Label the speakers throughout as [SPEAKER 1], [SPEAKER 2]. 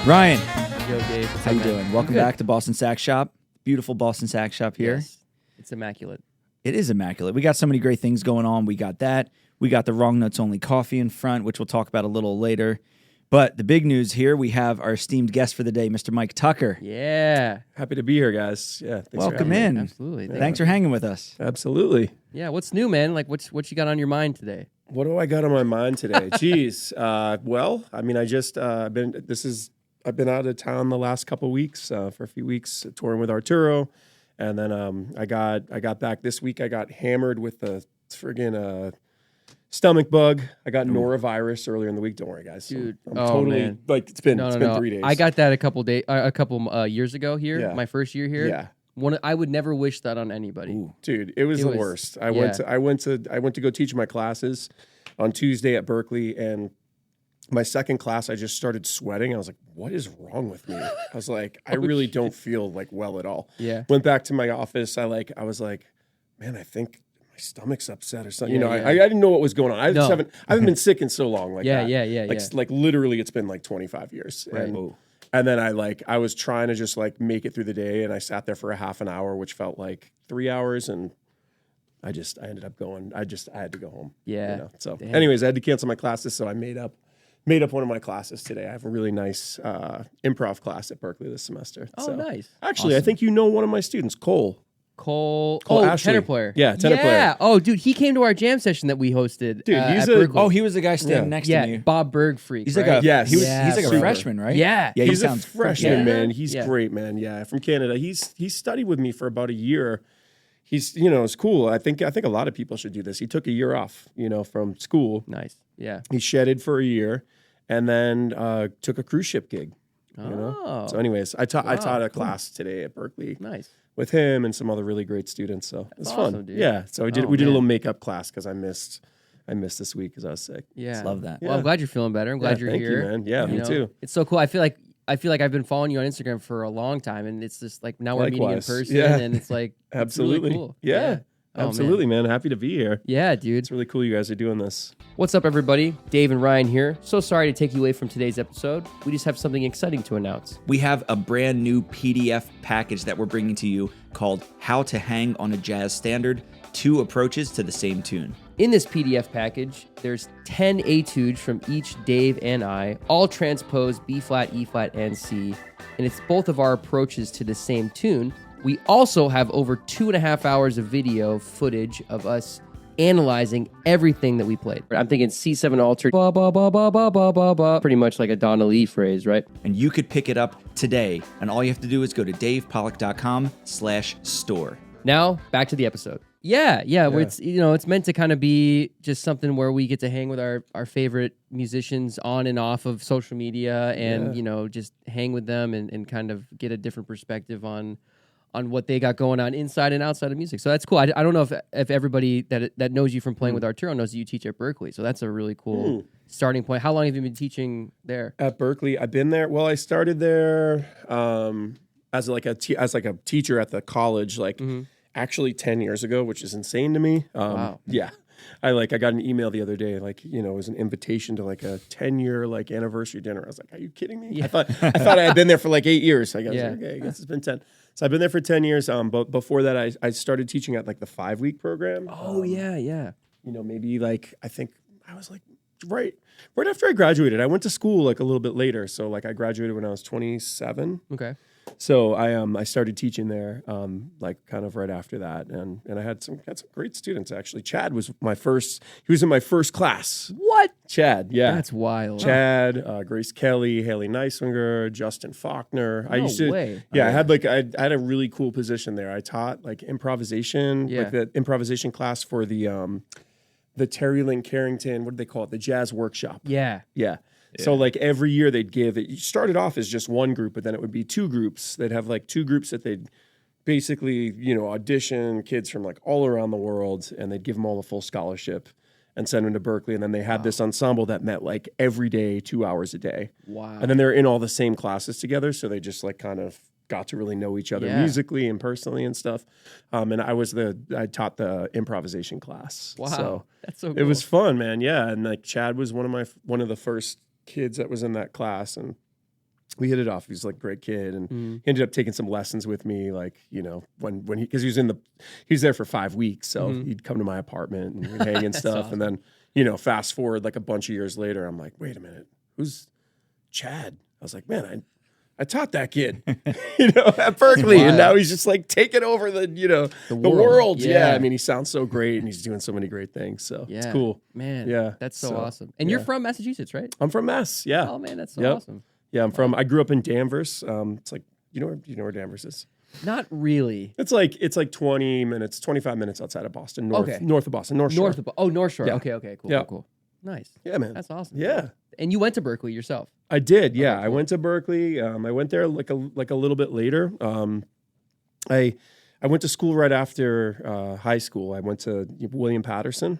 [SPEAKER 1] Ryan,
[SPEAKER 2] Yo, Dave.
[SPEAKER 1] how you doing? Welcome back to Boston Sax Shop. Beautiful Boston Sax Shop here.
[SPEAKER 2] Yes, it's immaculate.
[SPEAKER 1] It is immaculate. We got so many great things going on. We got that. We got the Wrong Nuts Only coffee in front, which we'll talk about a little later. But the big news here, we have our esteemed guest for the day, Mr. Mike Tucker.
[SPEAKER 2] Yeah.
[SPEAKER 3] Happy to be here, guys. Yeah, thanks
[SPEAKER 1] Welcome
[SPEAKER 3] for having
[SPEAKER 1] in.
[SPEAKER 3] me.
[SPEAKER 2] Absolutely.
[SPEAKER 1] Thanks for hanging with us.
[SPEAKER 3] Absolutely.
[SPEAKER 2] Yeah, what's new, man? Like, what you got on your mind today?
[SPEAKER 3] What do I got on my mind today? Jeez. Well, I mean, I've been out of town the last couple of weeks for a few weeks touring with Arturo, and then I got back this week. I got hammered with the friggin' stomach bug. I got norovirus earlier in the week. Don't worry, guys.
[SPEAKER 2] Dude,
[SPEAKER 3] I'm totally
[SPEAKER 2] man.
[SPEAKER 3] like it's been 3 days.
[SPEAKER 2] I got that a couple years ago here.
[SPEAKER 3] Yeah.
[SPEAKER 2] My first year here.
[SPEAKER 3] Yeah.
[SPEAKER 2] I would never wish that on anybody.
[SPEAKER 1] Ooh.
[SPEAKER 3] Dude, it was the worst. I went to go teach my classes on Tuesday at Berkeley, and my second class I just started sweating. I was like, what is wrong with me? I was like, I really don't feel like well at all.
[SPEAKER 2] Yeah.
[SPEAKER 3] Went back to my office. I was like, man, I think my stomach's upset or something.
[SPEAKER 2] Yeah,
[SPEAKER 3] I didn't know what was going on. I haven't been sick in so long. Like
[SPEAKER 2] Yeah,
[SPEAKER 3] that.
[SPEAKER 2] yeah.
[SPEAKER 3] Like literally it's been like 25 years.
[SPEAKER 2] Right.
[SPEAKER 3] And then I was trying to just like make it through the day, and I sat there for a half an hour, which felt like 3 hours, and I ended up going. I had to go home.
[SPEAKER 2] Yeah.
[SPEAKER 3] You know? So,
[SPEAKER 2] Damn.
[SPEAKER 3] anyways, I had to cancel my classes, so I made up one of my classes today. I have a really nice improv class at Berkeley this semester.
[SPEAKER 2] Oh,
[SPEAKER 3] so.
[SPEAKER 2] nice.
[SPEAKER 3] Actually, I think you know one of my students, Cole.
[SPEAKER 2] Cole
[SPEAKER 3] Ashley.
[SPEAKER 2] tenor player.
[SPEAKER 3] Yeah, tenor player.
[SPEAKER 2] Yeah. Oh, dude, he came to our jam session that we hosted.
[SPEAKER 3] Dude,
[SPEAKER 2] at
[SPEAKER 3] he's
[SPEAKER 2] Berkeley.
[SPEAKER 1] He was the guy standing next to me.
[SPEAKER 2] Bob Berg freak.
[SPEAKER 1] He's
[SPEAKER 2] right?
[SPEAKER 1] like a
[SPEAKER 3] Yes.
[SPEAKER 1] he's
[SPEAKER 2] Yeah,
[SPEAKER 1] like a
[SPEAKER 2] super.
[SPEAKER 1] freshman, right?
[SPEAKER 2] Yeah.
[SPEAKER 1] Yeah,
[SPEAKER 3] He's a
[SPEAKER 1] sounds
[SPEAKER 3] freshman,
[SPEAKER 2] Yeah.
[SPEAKER 3] man. He's
[SPEAKER 2] Yeah.
[SPEAKER 3] great, man. Yeah, from Canada. He studied with me for about a year. It's cool. I think a lot of people should do this. He took a year off, from school.
[SPEAKER 2] Nice. Yeah.
[SPEAKER 3] He shedded for a year, and then took a cruise ship gig.
[SPEAKER 2] Oh.
[SPEAKER 3] So, anyways, I taught a
[SPEAKER 2] cool.
[SPEAKER 3] class today at Berkeley
[SPEAKER 2] Nice.
[SPEAKER 3] with him and some other really great students. So it's
[SPEAKER 2] awesome,
[SPEAKER 3] fun.
[SPEAKER 2] dude.
[SPEAKER 3] Yeah. So we did a
[SPEAKER 2] man.
[SPEAKER 3] little makeup class because I missed this week because I was sick.
[SPEAKER 2] Yeah.
[SPEAKER 1] Love that.
[SPEAKER 2] Well, I'm glad you're feeling better. I'm glad you're
[SPEAKER 3] thank
[SPEAKER 2] here.
[SPEAKER 3] you, man. Yeah, me too.
[SPEAKER 2] It's so cool. I feel like I've been following you on Instagram for a long time, and it's just like now we're meeting in
[SPEAKER 3] Likewise.
[SPEAKER 2] person,
[SPEAKER 3] Yeah.
[SPEAKER 2] and it's like
[SPEAKER 3] Absolutely.
[SPEAKER 2] It's really cool.
[SPEAKER 3] Yeah.
[SPEAKER 2] Oh,
[SPEAKER 3] Absolutely, man. Happy to be here.
[SPEAKER 2] Yeah, dude.
[SPEAKER 3] It's really cool you guys are doing this.
[SPEAKER 2] What's up, everybody? Dave and Ryan here. So sorry to take you away from today's episode. We just have something exciting to announce.
[SPEAKER 1] We have a brand new PDF package that we're bringing to you called How to Hang on a Jazz Standard, 2 Approaches to the Same Tune.
[SPEAKER 2] In this PDF package, there's 10 etudes from each Dave and I, all transposed B flat, E flat, and C, and it's both of our approaches to the same tune. We also have over 2.5 hours of video footage of us analyzing everything that we played. I'm thinking C7 altered, ba ba ba ba ba ba ba ba, pretty much like a Donna Lee phrase, right?
[SPEAKER 1] And you could pick it up today. And all you have to do is go to davepollack.com/store.
[SPEAKER 2] Now, back to the episode. Yeah. Where it's meant to kind of be just something where we get to hang with our favorite musicians on and off of social media and, just hang with them and kind of get a different perspective on what they got going on inside and outside of music. So that's cool. I don't know if everybody that knows you from playing with Arturo knows that you teach at Berkeley. So that's a really cool starting point. How long have you been teaching there?
[SPEAKER 3] At Berkeley, I've been there. Well, I started there as a teacher at the college, actually 10 years ago, which is insane to me.
[SPEAKER 2] Wow.
[SPEAKER 3] Yeah. I got an email the other day, it was an invitation to a 10-year anniversary dinner. I was like, are you kidding me?
[SPEAKER 2] Yeah.
[SPEAKER 3] I thought I had been there for 8 years. I guess,
[SPEAKER 2] Yeah.
[SPEAKER 3] okay, I guess it's been 10. So I've been there for 10 years. But before that, I started teaching at the 5-week program.
[SPEAKER 2] Oh, yeah.
[SPEAKER 3] Maybe I think I was right after I graduated. I went to school a little bit later. So I graduated when I was 27.
[SPEAKER 2] Okay.
[SPEAKER 3] So I started teaching there kind of right after that, and I had some great students actually. Chad was he was in my first class.
[SPEAKER 2] What?
[SPEAKER 3] Chad, yeah.
[SPEAKER 2] That's wild.
[SPEAKER 3] Chad, Grace Kelly, Haley Neisinger, Justin Faulkner. I used to
[SPEAKER 2] way.
[SPEAKER 3] Yeah, I had a really cool position there. I taught improvisation, the improvisation class for the Terry Lynn Carrington, what do they call it? The Jazz Workshop.
[SPEAKER 2] Yeah.
[SPEAKER 3] Yeah. So every year they'd give it. You started off as just one group, but then it would be 2 groups. They'd have 2 groups that they'd basically audition kids from all around the world, and they'd give them all a full scholarship and send them to Berkeley. And then they had this ensemble that met every day, 2 hours a day.
[SPEAKER 2] Wow.
[SPEAKER 3] And then they're in all the same classes together, so they just kind of got to really know each other musically and personally and stuff. And I taught the improvisation class.
[SPEAKER 2] Wow.
[SPEAKER 3] So
[SPEAKER 2] that's so cool.
[SPEAKER 3] it was fun, man. Yeah. And Chad was one of the first kids that was in that class. And we hit it off. He was like a great kid, and he ended up taking some lessons with me. Like, you know, when he, because he was there for 5 weeks, so he'd come to my apartment and we'd hang and stuff.
[SPEAKER 2] awesome.
[SPEAKER 3] And then, you know, fast forward like a bunch of years later, I'm like, wait a minute, who's Chad? I was like, man, I taught that kid, you know, at Berkeley, and now he's just like taking over the, you know, the world. Yeah. I mean, he sounds so great, and he's doing so many great things. So it's cool,
[SPEAKER 2] man.
[SPEAKER 3] Yeah,
[SPEAKER 2] that's so awesome. And you're from Massachusetts, right?
[SPEAKER 3] I'm from Mass. Yeah.
[SPEAKER 2] Oh man, that's so awesome.
[SPEAKER 3] Yeah, I grew up in Danvers. It's like, you know where Danvers is?
[SPEAKER 2] Not really.
[SPEAKER 3] It's like 25 minutes outside of Boston, north of Boston, North Shore.
[SPEAKER 2] North Shore.
[SPEAKER 3] Yeah.
[SPEAKER 2] Okay, cool,
[SPEAKER 3] Yeah.
[SPEAKER 2] cool. Nice.
[SPEAKER 3] Yeah, man.
[SPEAKER 2] That's awesome.
[SPEAKER 3] Yeah.
[SPEAKER 2] And you went to Berkeley yourself.
[SPEAKER 3] I did. Yeah,
[SPEAKER 2] cool.
[SPEAKER 3] I went to Berkeley. I went there like a little bit later. I went to school right after high school. I went to William Patterson.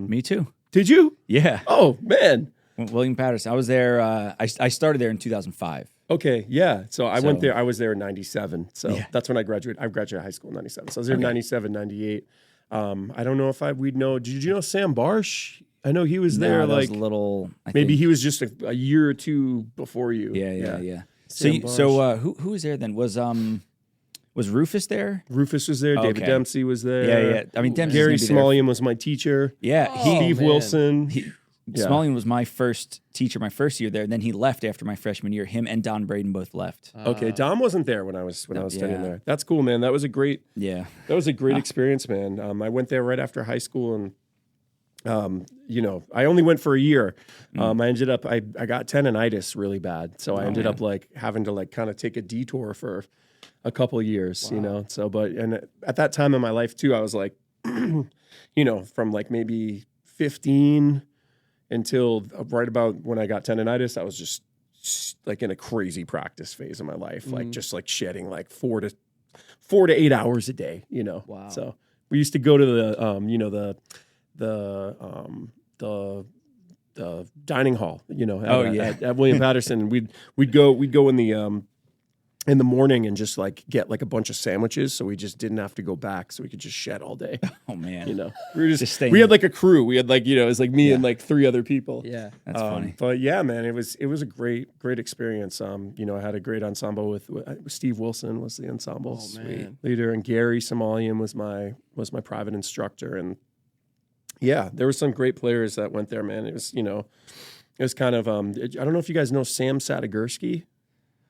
[SPEAKER 1] Me too.
[SPEAKER 3] Did you?
[SPEAKER 1] Yeah.
[SPEAKER 3] Oh man.
[SPEAKER 1] William Patterson. I was there. I started there in 2005.
[SPEAKER 3] Okay, yeah. So I went there. I was there in 97. So that's when I graduated. I graduated high school in 97. So I was there in 97, 98. I don't know if we'd know. Did you know Sam Barsh? I know he was there.
[SPEAKER 1] That
[SPEAKER 3] like
[SPEAKER 1] was a little.
[SPEAKER 3] Maybe he was just a year or two before you.
[SPEAKER 1] Yeah.
[SPEAKER 3] Sam
[SPEAKER 1] So who was there then? Was Rufus there?
[SPEAKER 3] Rufus was there. David Dempsey was there.
[SPEAKER 1] Yeah. I mean, Dempsey's
[SPEAKER 3] Gary
[SPEAKER 1] gonna be there.
[SPEAKER 3] Smullian was my teacher.
[SPEAKER 1] Yeah.
[SPEAKER 3] Steve Wilson.
[SPEAKER 1] Smullian was my first teacher my first year there. And then he left after my freshman year. Him and Don Braden both left.
[SPEAKER 3] Okay, Dom wasn't there when I was studying there. That's cool, man. That was a great experience, man. I went there right after high school, and you know, I only went for a year. I ended up I got tendonitis really bad, so I ended up like having to like kind of take a detour for a couple of years, you know. So, and at that time in my life too, I was like, you know, from like maybe 15 until right about when I got tendonitis, I was just like in a crazy practice phase of my life, like just like shedding like 4 to 8 hours a day, you know.
[SPEAKER 2] Wow.
[SPEAKER 3] So we used to go to the you know, the dining hall, you know, at William Patterson. We'd go in the morning and just like get like a bunch of sandwiches, so we just didn't have to go back, so we could just shed all day.
[SPEAKER 1] Oh man,
[SPEAKER 3] you know, we had like a crew. We had like, you know, it was like me and like 3 other people.
[SPEAKER 2] Yeah,
[SPEAKER 1] that's funny.
[SPEAKER 3] But yeah, man, it was a great experience. You know, I had a great ensemble with Steve Wilson was the ensemble leader, and Gary Somalian was my private instructor, and yeah, there were some great players that went there, man. It was, you know, it was kind of I don't know if you guys know Sam Sadigursky.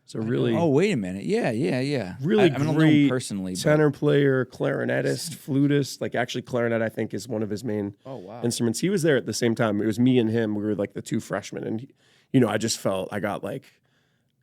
[SPEAKER 3] So really,
[SPEAKER 1] oh wait a minute, yeah.
[SPEAKER 3] Really
[SPEAKER 1] I don't know
[SPEAKER 3] great
[SPEAKER 1] him personally.
[SPEAKER 3] Tenor player, clarinetist, flutist. Like actually, clarinet I think is one of his main instruments. He was there at the same time. It was me and him. We were like the 2 freshmen, and you know, I just felt I got like.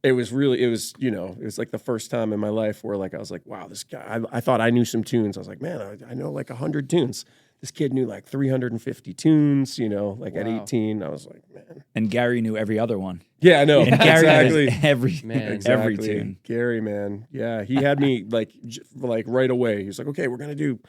[SPEAKER 3] It was you know, it was like the first time in my life where like I was like, wow, this guy. I thought I knew some tunes. I was like, man, I know like 100 tunes. This kid knew like 350 tunes, you know, like at 18. I was like, man.
[SPEAKER 1] And Gary knew every other one.
[SPEAKER 3] Yeah, I know.
[SPEAKER 1] And Gary
[SPEAKER 3] exactly.
[SPEAKER 1] knows every tune.
[SPEAKER 3] Gary, man. Yeah, he had me like right away. He was like, okay, we're going to do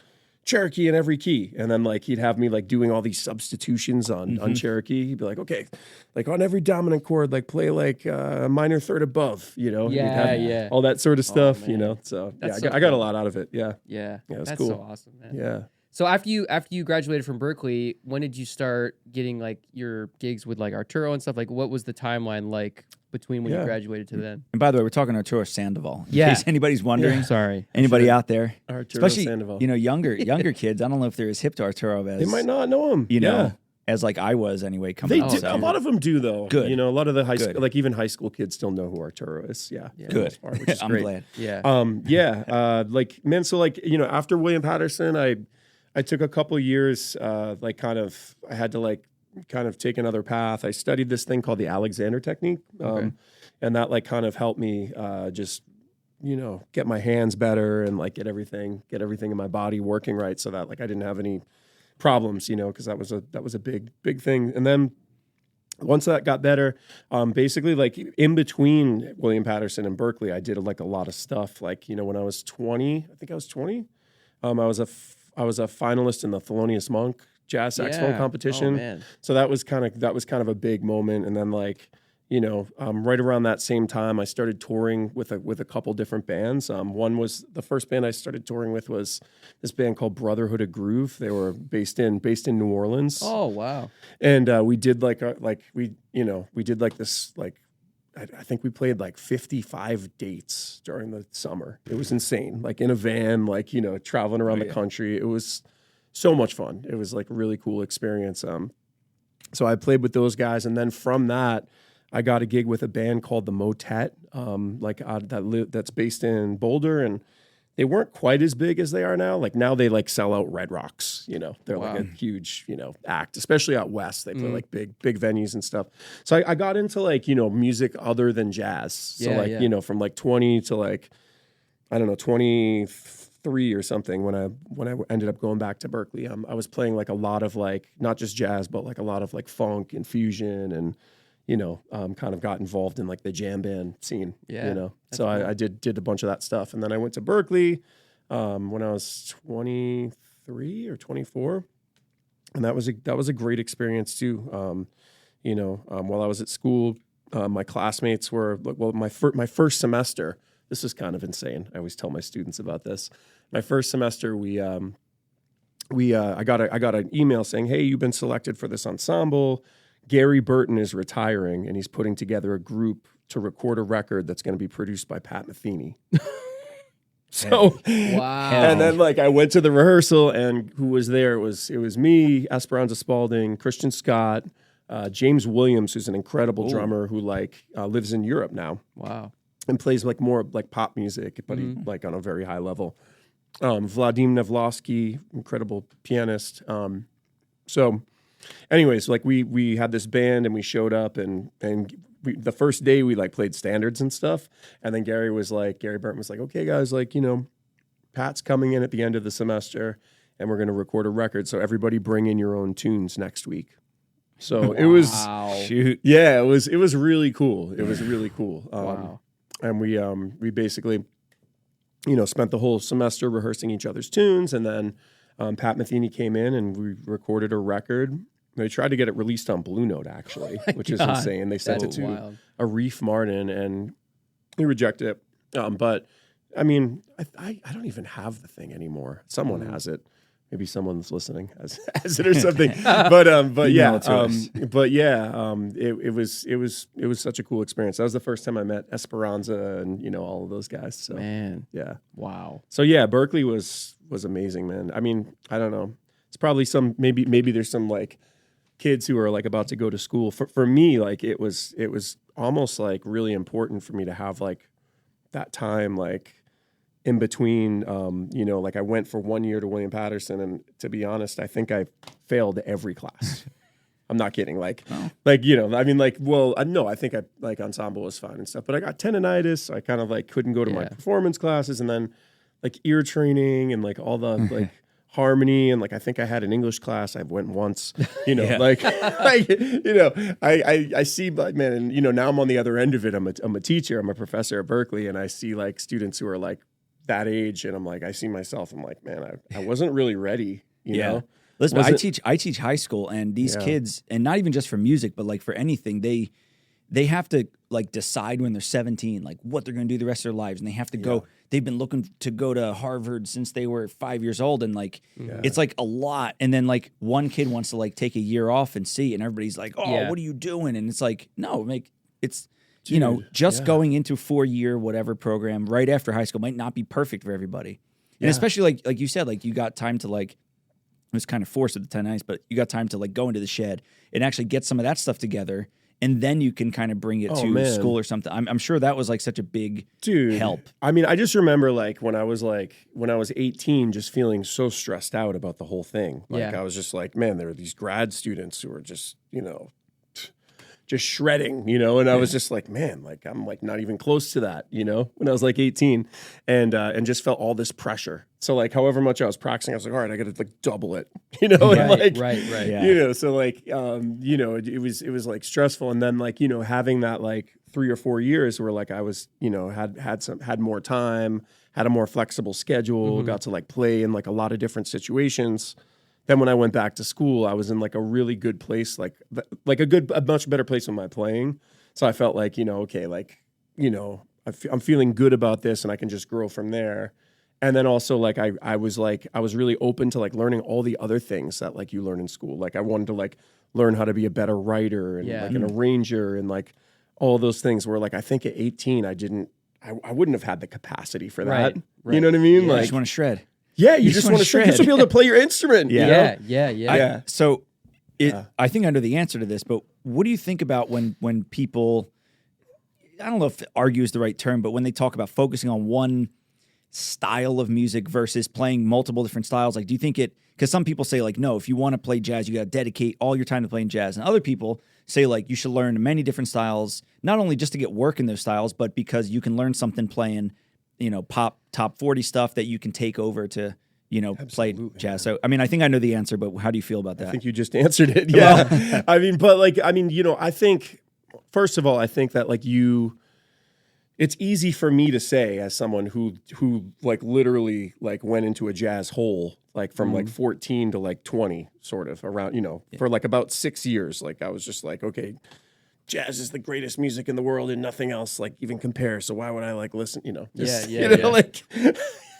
[SPEAKER 3] Cherokee in every key. And then like he'd have me like doing all these substitutions on Cherokee. He'd be like, okay, like on every dominant chord, like play like a minor third above, you know?
[SPEAKER 2] Yeah.
[SPEAKER 3] All that sort of stuff, you know? So
[SPEAKER 2] That's
[SPEAKER 3] I got a lot out of it. Yeah.
[SPEAKER 2] Yeah.
[SPEAKER 3] It was
[SPEAKER 2] That's
[SPEAKER 3] cool.
[SPEAKER 2] so awesome, man.
[SPEAKER 3] Yeah.
[SPEAKER 2] So after you graduated from Berkeley, when did you start getting like your gigs with like Arturo and stuff? Like, what was the timeline like between when you graduated to then?
[SPEAKER 1] And by the way, we're talking Arturo Sandoval. In
[SPEAKER 2] Yeah.
[SPEAKER 1] case anybody's wondering.
[SPEAKER 2] Sorry.
[SPEAKER 1] Anybody out there?
[SPEAKER 3] Arturo
[SPEAKER 1] Especially,
[SPEAKER 3] Sandoval.
[SPEAKER 1] you know, younger kids. I don't know if they're as hip to Arturo as
[SPEAKER 3] They might not know him.
[SPEAKER 1] You know, as like I was anyway. Coming
[SPEAKER 3] They
[SPEAKER 1] out,
[SPEAKER 3] do.
[SPEAKER 1] so.
[SPEAKER 3] A lot of them do though.
[SPEAKER 1] Good.
[SPEAKER 3] You know, a lot of the high school, like even high school kids still know who Arturo is. Yeah. For the
[SPEAKER 1] Good.
[SPEAKER 3] most part, which is
[SPEAKER 1] I'm
[SPEAKER 3] great.
[SPEAKER 1] glad.
[SPEAKER 2] Yeah.
[SPEAKER 3] Like man, so like, you know, after William Patterson, I took a couple years, like I had to like kind of take another path. I studied this thing called the Alexander technique. And that like kind of helped me just, you know, get my hands better and like get everything in my body working right, so that like I didn't have any problems, you know, because that was a big thing. And then once that got better, basically like in between William Patterson and Berkeley, I did like a lot of stuff. Like, you know, when I was 20, I think I was 20, I was a finalist in the Thelonious Monk jazz saxophone competition.
[SPEAKER 2] Oh, man.
[SPEAKER 3] So that was kind of a big moment. And then like, you know, right around that same time, I started touring with a couple different bands. One was the first band I started touring with was this band called Brotherhood of Groove. They were based in New Orleans.
[SPEAKER 2] Oh wow!
[SPEAKER 3] And we did we did like this like I think we played like 55 dates during the summer. It was insane. Like in a van, like, you know, traveling around the country. It was so much fun. It was like a really cool experience. So I played with those guys. And then from that, I got a gig with a band called the Motet, that's based in Boulder. And they weren't quite as big as they are now. Like now they like sell out Red Rocks, you know, they're like a huge, you know, act, especially out West. They play like big venues and stuff. So I got into like, you know, music other than jazz. So you know, from like 20 to like, I don't know, 23 or something when I ended up going back to Berkeley, I was playing like a lot of like, not just jazz, but like a lot of like funk and fusion and, you know, kind of got involved in like the jam band scene, you know? So cool. I did a bunch of that stuff. And then I went to Berkeley when I was 23 or 24. And that was a great experience too. You know, while I was at school, my classmates were, well, my first semester, this is kind of insane. I always tell my students about this. My first semester, I got an email saying, hey, you've been selected for this ensemble. Gary Burton is retiring, and he's putting together a group to record a record that's going to be produced by Pat Metheny. So,
[SPEAKER 2] wow.
[SPEAKER 3] And then like I went to the rehearsal, and who was there? It was me, Esperanza Spalding, Christian Scott, James Williams, who's an incredible drummer who like lives in Europe now.
[SPEAKER 2] Wow.
[SPEAKER 3] And plays like more like pop music, but he like on a very high level. Vadim Nevlovsky, incredible pianist. So anyways, like we had this band and we showed up and the first day we like played standards and stuff. And then Gary Burton was like, okay guys, like, you know, Pat's coming in at the end of the semester and we're going to record a record. So everybody bring in your own tunes next week. So it was, yeah, it was really cool. It was really cool.
[SPEAKER 2] Wow.
[SPEAKER 3] And we basically, you know, spent the whole semester rehearsing each other's tunes. And then Pat Metheny came in and we recorded a record. They tried to get it released on Blue Note, actually, which is insane. They sent it to Arif Martin and he rejected it. But, I mean, I don't even have the thing anymore. Someone has it. Maybe someone's listening has it or something. But yeah, it was such a cool experience. That was the first time I met Esperanza and, you know, all of those guys. So
[SPEAKER 2] man,
[SPEAKER 3] yeah,
[SPEAKER 2] wow.
[SPEAKER 3] So yeah, Berkeley was amazing, man. I mean, I don't know. It's probably maybe there's some like kids who are like about to go to school. For me, like it was almost like really important for me to have like that time like in between, you know, like I went for 1 year to William Patterson, and to be honest, I think I failed every class. I'm not kidding. Like, you know, I mean, like, well, no, I think like ensemble was fine and stuff, but I got tendonitis, so I kind of like couldn't go to my performance classes, and then like ear training and like all the like harmony, and like I think I had an English class. I went once, you know, like, you know, I see, like, man, and you know, now I'm on the other end of it. I'm a teacher. I'm a professor at Berkeley, and I see like students who are like that age, and I'm like, I see myself. I'm like, man, I wasn't really ready, you know.
[SPEAKER 1] Listen, I teach high school, and these kids, and not even just for music, but like for anything, they have to like decide when they're 17, like what they're going to do the rest of their lives, and they have to go. They've been looking to go to Harvard since they were 5 years old, and like it's like a lot. And then like one kid wants to like take a year off and see, and everybody's like, "Oh, what are you doing?" And it's like, no, like it's. Dude, you know, just going into 4-year whatever program right after high school might not be perfect for everybody. And especially like you said, like you got time to like, it was kind of forced at the 10 nights, but you got time to like go into the shed and actually get some of that stuff together. And then you can kind of bring it to school or something. I'm sure that was like such a big help.
[SPEAKER 3] I mean, I just remember like when I was 18, just feeling so stressed out about the whole thing. Like I was just like, man, there are these grad students who are just, you know, just shredding, you know, and I was just like, man, like I'm like not even close to that, you know, when I was like 18, and just felt all this pressure. So like, however much I was practicing, I was like, all right, I got to like double it, you know, and like, right,
[SPEAKER 2] you
[SPEAKER 3] know, so like, you know, it was like stressful, and then like, you know, having that like 3 or 4 years where like I was, you know, had more time, had a more flexible schedule, got to like play in like a lot of different situations. Then when I went back to school, I was in like a really good place, like a much better place with my playing. So I felt like, you know, okay, like, you know, I'm feeling good about this, and I can just grow from there. And then also like I was really open to like learning all the other things that like you learn in school. Like I wanted to like learn how to be a better writer and like an arranger and like all those things where like I think at 18 I wouldn't have had the capacity for that.
[SPEAKER 2] Right.
[SPEAKER 3] You know what I mean?
[SPEAKER 1] You
[SPEAKER 3] Like
[SPEAKER 1] just want to shred.
[SPEAKER 3] yeah, you just want to shred. You just want to be able to play your instrument.
[SPEAKER 1] Yeah.
[SPEAKER 3] You know?
[SPEAKER 2] Yeah.
[SPEAKER 1] So I think I know the answer to this, but what do you think about when people, I don't know if argue is the right term, but when they talk about focusing on one style of music versus playing multiple different styles, like do you think because some people say like, no, if you want to play jazz, you got to dedicate all your time to playing jazz. And other people say like, you should learn many different styles, not only just to get work in those styles, but because you can learn something playing, pop top 40 stuff that you can take over to, play jazz. So, I mean, I think I know the answer, but how do you feel about that?
[SPEAKER 3] I think you just answered it. Yeah. I think, first of all, I think that like it's easy for me to say as someone who like literally like went into a jazz hole, like from like 14 to like 20 sort of around, for like about 6 years. Like I was just like, okay, jazz is the greatest music in the world and nothing else like even compares. So why would I like listen, like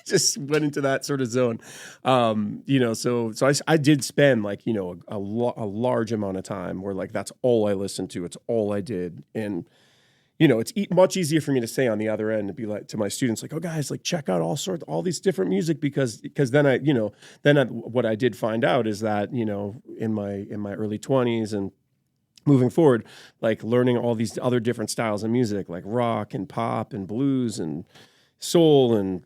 [SPEAKER 3] just went into that sort of zone. So I did spend like, a large amount of time where like, that's all I listened to. It's all I did. And, it's much easier for me to say on the other end to be like to my students, like, oh guys, like check out all these different music because then what I did find out is that, in my early 20s and moving forward, like learning all these other different styles of music, like rock and pop and blues and soul and,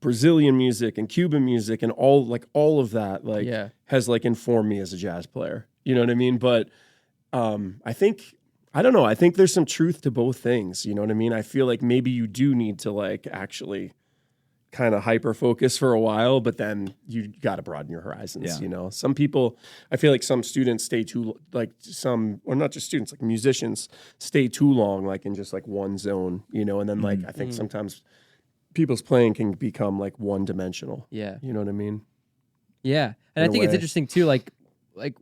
[SPEAKER 3] Brazilian music and Cuban music and all of that, like has like informed me as a jazz player. You know what I mean? But I don't know. I think there's some truth to both things. You know what I mean? I feel like maybe you do need to like actually kind of hyper focus for a while, but then you got to broaden your horizons.
[SPEAKER 1] Yeah.
[SPEAKER 3] Some people, I feel like some students stay too or not just students, like musicians stay too long, like in just like one zone, and then like, I think sometimes people's playing can become like one dimensional.
[SPEAKER 2] Yeah.
[SPEAKER 3] You know what I mean?
[SPEAKER 2] Yeah. And I think it's interesting too, like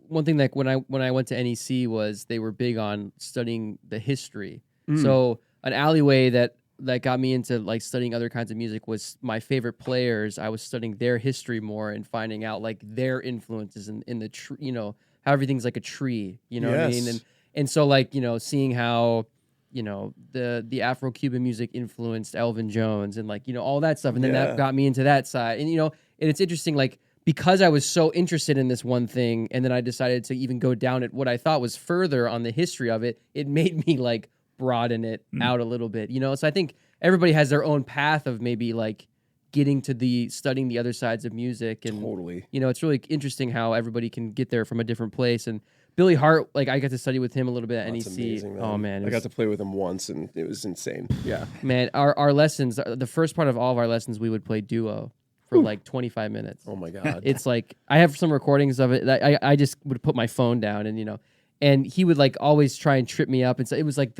[SPEAKER 2] one thing like when I went to NEC was they were big on studying the history. So an alleyway that got me into like studying other kinds of music was my favorite players. I was studying their history more and finding out like their influences in the tree, how everything's like a tree, what I mean? And so like, seeing how, the Afro-Cuban music influenced Elvin Jones and like, all that stuff. And then that got me into that side. And, and it's interesting, like, because I was so interested in this one thing, and then I decided to even go down it, what I thought was further on the history of it, it made me like broaden it out a little bit, So I think everybody has their own path of maybe like getting to studying the other sides of music. And,
[SPEAKER 3] totally.
[SPEAKER 2] It's really interesting how everybody can get there from a different place. And Billy Hart, like I got to study with him a little bit at NEC.
[SPEAKER 3] Amazing, man.
[SPEAKER 2] Oh man,
[SPEAKER 3] I got to play with him once, and it was insane. Yeah,
[SPEAKER 2] man. Our lessons, the first part of all of our lessons, we would play duo for like 25 minutes.
[SPEAKER 3] Oh my god,
[SPEAKER 2] it's like I have some recordings of it. I just would put my phone down, and and he would like always try and trip me up, and so it was like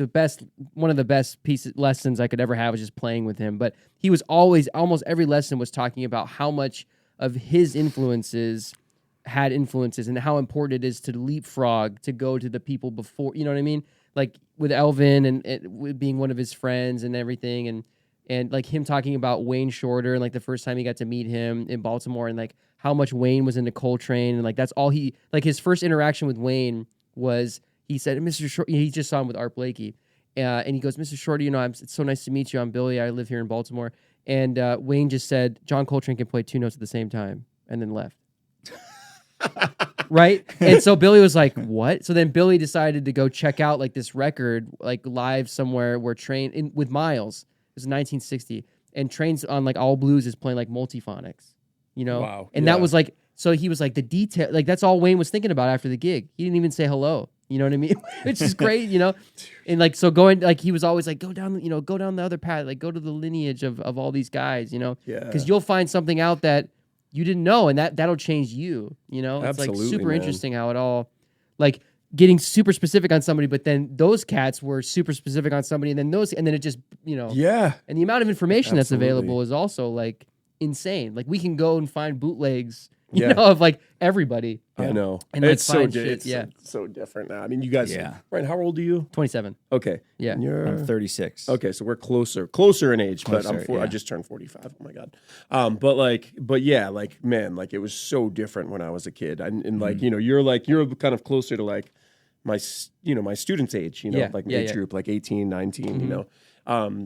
[SPEAKER 2] one of the best lessons I could ever have was just playing with him. But he was always, almost every lesson was talking about how much of his influences had influences and how important it is to leapfrog, to go to the people before, you know what I mean? Like with Elvin and being one of his friends and everything. And like him talking about Wayne Shorter and like the first time he got to meet him in Baltimore and like how much Wayne was into Coltrane. And like, that's all his first interaction with Wayne was, he said, Mr. Shorter, he just saw him with Art Blakey. And he goes, Mr. Shorter, it's so nice to meet you. I'm Billy. I live here in Baltimore. And Wayne just said, John Coltrane can play two notes at the same time, and then left. Right? And so Billy was like, what? So then Billy decided to go check out like this record, like live somewhere where with Miles. It was 1960. And Train's on like All Blues is playing like multiphonics,
[SPEAKER 3] Wow.
[SPEAKER 2] And that was like, so he was like the detail, like that's all Wayne was thinking about after the gig. He didn't even say hello. You know what I mean? Which is great, And like, so going, like he was always like, go down the other path, like go to the lineage of all these guys,
[SPEAKER 3] Yeah.
[SPEAKER 2] Because you'll find something out that you didn't know, and that'll change you, It's
[SPEAKER 3] Absolutely,
[SPEAKER 2] like super
[SPEAKER 3] man.
[SPEAKER 2] interesting how it all, like getting super specific on somebody, but then those cats were super specific on somebody, and then it just,
[SPEAKER 3] Yeah.
[SPEAKER 2] And the amount of information that's
[SPEAKER 3] Absolutely.
[SPEAKER 2] available is also like insane. Like we can go and find bootlegs, of like everybody.
[SPEAKER 3] I know.
[SPEAKER 2] And like
[SPEAKER 3] it's so
[SPEAKER 2] find shit,
[SPEAKER 3] so different now. I mean, you guys,
[SPEAKER 1] Yeah.
[SPEAKER 3] Ryan, how old are you?
[SPEAKER 2] 27.
[SPEAKER 3] Okay.
[SPEAKER 2] Yeah.
[SPEAKER 3] And you're
[SPEAKER 1] I'm 36.
[SPEAKER 3] Okay, so we're closer in age, but
[SPEAKER 1] Closer,
[SPEAKER 3] I just turned 45. Oh my god. But yeah, like man, like it was so different when I was a kid. And like, you're kind of closer to like my students' age, like my age group, like 18, 19,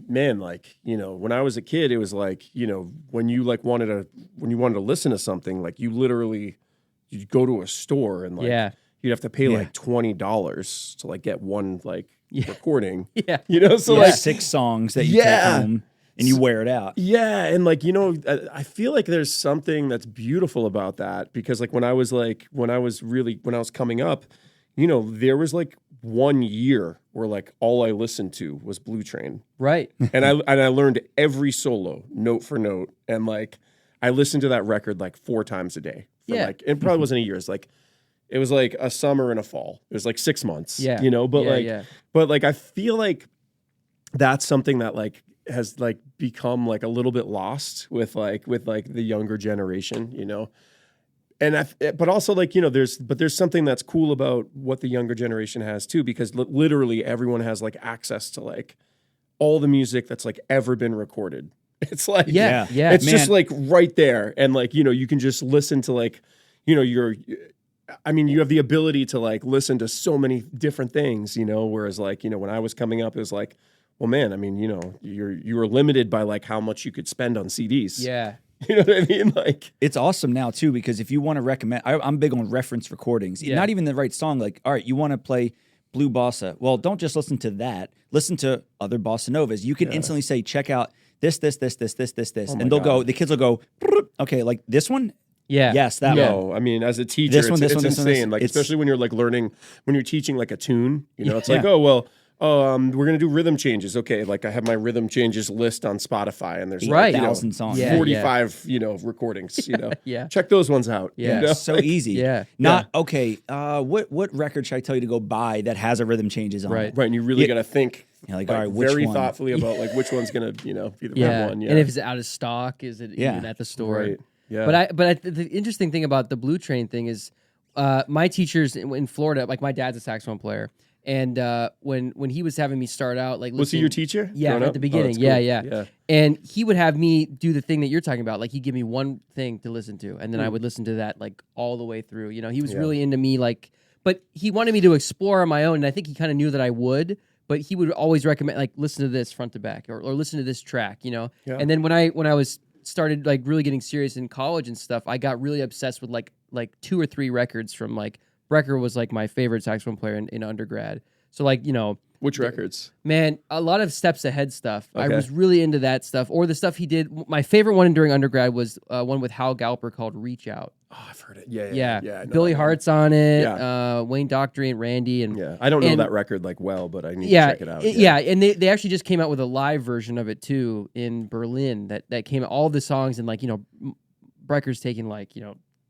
[SPEAKER 3] man, like, when I was a kid, it was like, when you wanted to listen to something, like you'd go to a store and like you'd have to pay like $20 to like get one recording. So like
[SPEAKER 1] 6 songs that you take home and you wear it out.
[SPEAKER 3] Yeah, and like I feel like there's something that's beautiful about that, because like when I was coming up, there was like 1 year where like all I listened to was Blue Train.
[SPEAKER 2] Right.
[SPEAKER 3] And I learned every solo note for note, and like I listened to that record like 4 times a day. Like it probably wasn't a year. It's like it was like a summer and a fall. It was like 6 months. But like I feel like that's something that like has like become like a little bit lost with the younger generation, And but also like there's something that's cool about what the younger generation has too, because literally everyone has like access to like all the music that's like ever been recorded. It's like it's just like right there, and like you can just listen to like you have the ability to like listen to so many different things, whereas like when I was coming up, it was like, well, man, I mean, you were limited by like how much you could spend on CDs.
[SPEAKER 2] Yeah.
[SPEAKER 3] You know what I mean? Like,
[SPEAKER 1] it's awesome now too, because if you want to recommend, I'm big on reference recordings. Not even the right song. Like, all right, you want to play Blue Bossa. Well, don't just listen to that. Listen to other bossa novas. You can instantly say, check out this, and the kids will go, okay, like this one.
[SPEAKER 2] Yeah.
[SPEAKER 1] Yes, that one.
[SPEAKER 3] No, I mean, as a teacher, it's insane. Like, especially when you're like learning, when you're teaching like a tune, it's like, we're going to do rhythm changes. Okay, like I have my rhythm changes list on Spotify, and there's like 1,000 songs, 45, recordings. Check those ones out.
[SPEAKER 1] Yeah, so easy. Okay. What record should I tell you to go buy that has a rhythm changes on it?
[SPEAKER 3] Right, and you really got to think.
[SPEAKER 1] Like, all right, which
[SPEAKER 3] very
[SPEAKER 1] one?
[SPEAKER 3] Thoughtfully about like which one's going to be the right one.
[SPEAKER 2] And if it's out of stock, is it even at the store?
[SPEAKER 3] Right. Yeah.
[SPEAKER 2] But the interesting thing about the Blue Train thing is, my teachers in Florida, like my dad's a saxophone player. And when he was having me start out, like,
[SPEAKER 3] was he your teacher?
[SPEAKER 2] Yeah, at the beginning.
[SPEAKER 3] Cool.
[SPEAKER 2] Yeah. And he would have me do the thing that you're talking about. Like, he'd give me one thing to listen to, and then I would listen to that like all the way through. He was really into me, like, but he wanted me to explore on my own, and I think he kind of knew that I would. But he would always recommend, like, listen to this front to back, or listen to this track, Yeah. And then when I was started like really getting serious in college and stuff, I got really obsessed with like 2 or 3 records from like. Brecker was like my favorite saxophone player in undergrad. So like,
[SPEAKER 3] which records?
[SPEAKER 2] Man, a lot of Steps Ahead stuff. Okay. I was really into that stuff. Or the stuff he did. My favorite one during undergrad was one with Hal Galper called Reach Out.
[SPEAKER 3] Oh, I've heard it. Yeah.
[SPEAKER 2] Billy Hart's on it. Yeah. Wayne Dockery and Randy. And
[SPEAKER 3] I don't know that record like well, but I need to check it out.
[SPEAKER 2] Yeah, and they actually just came out with a live version of it too in Berlin that came out. All the songs, and like, Brecker's taking like,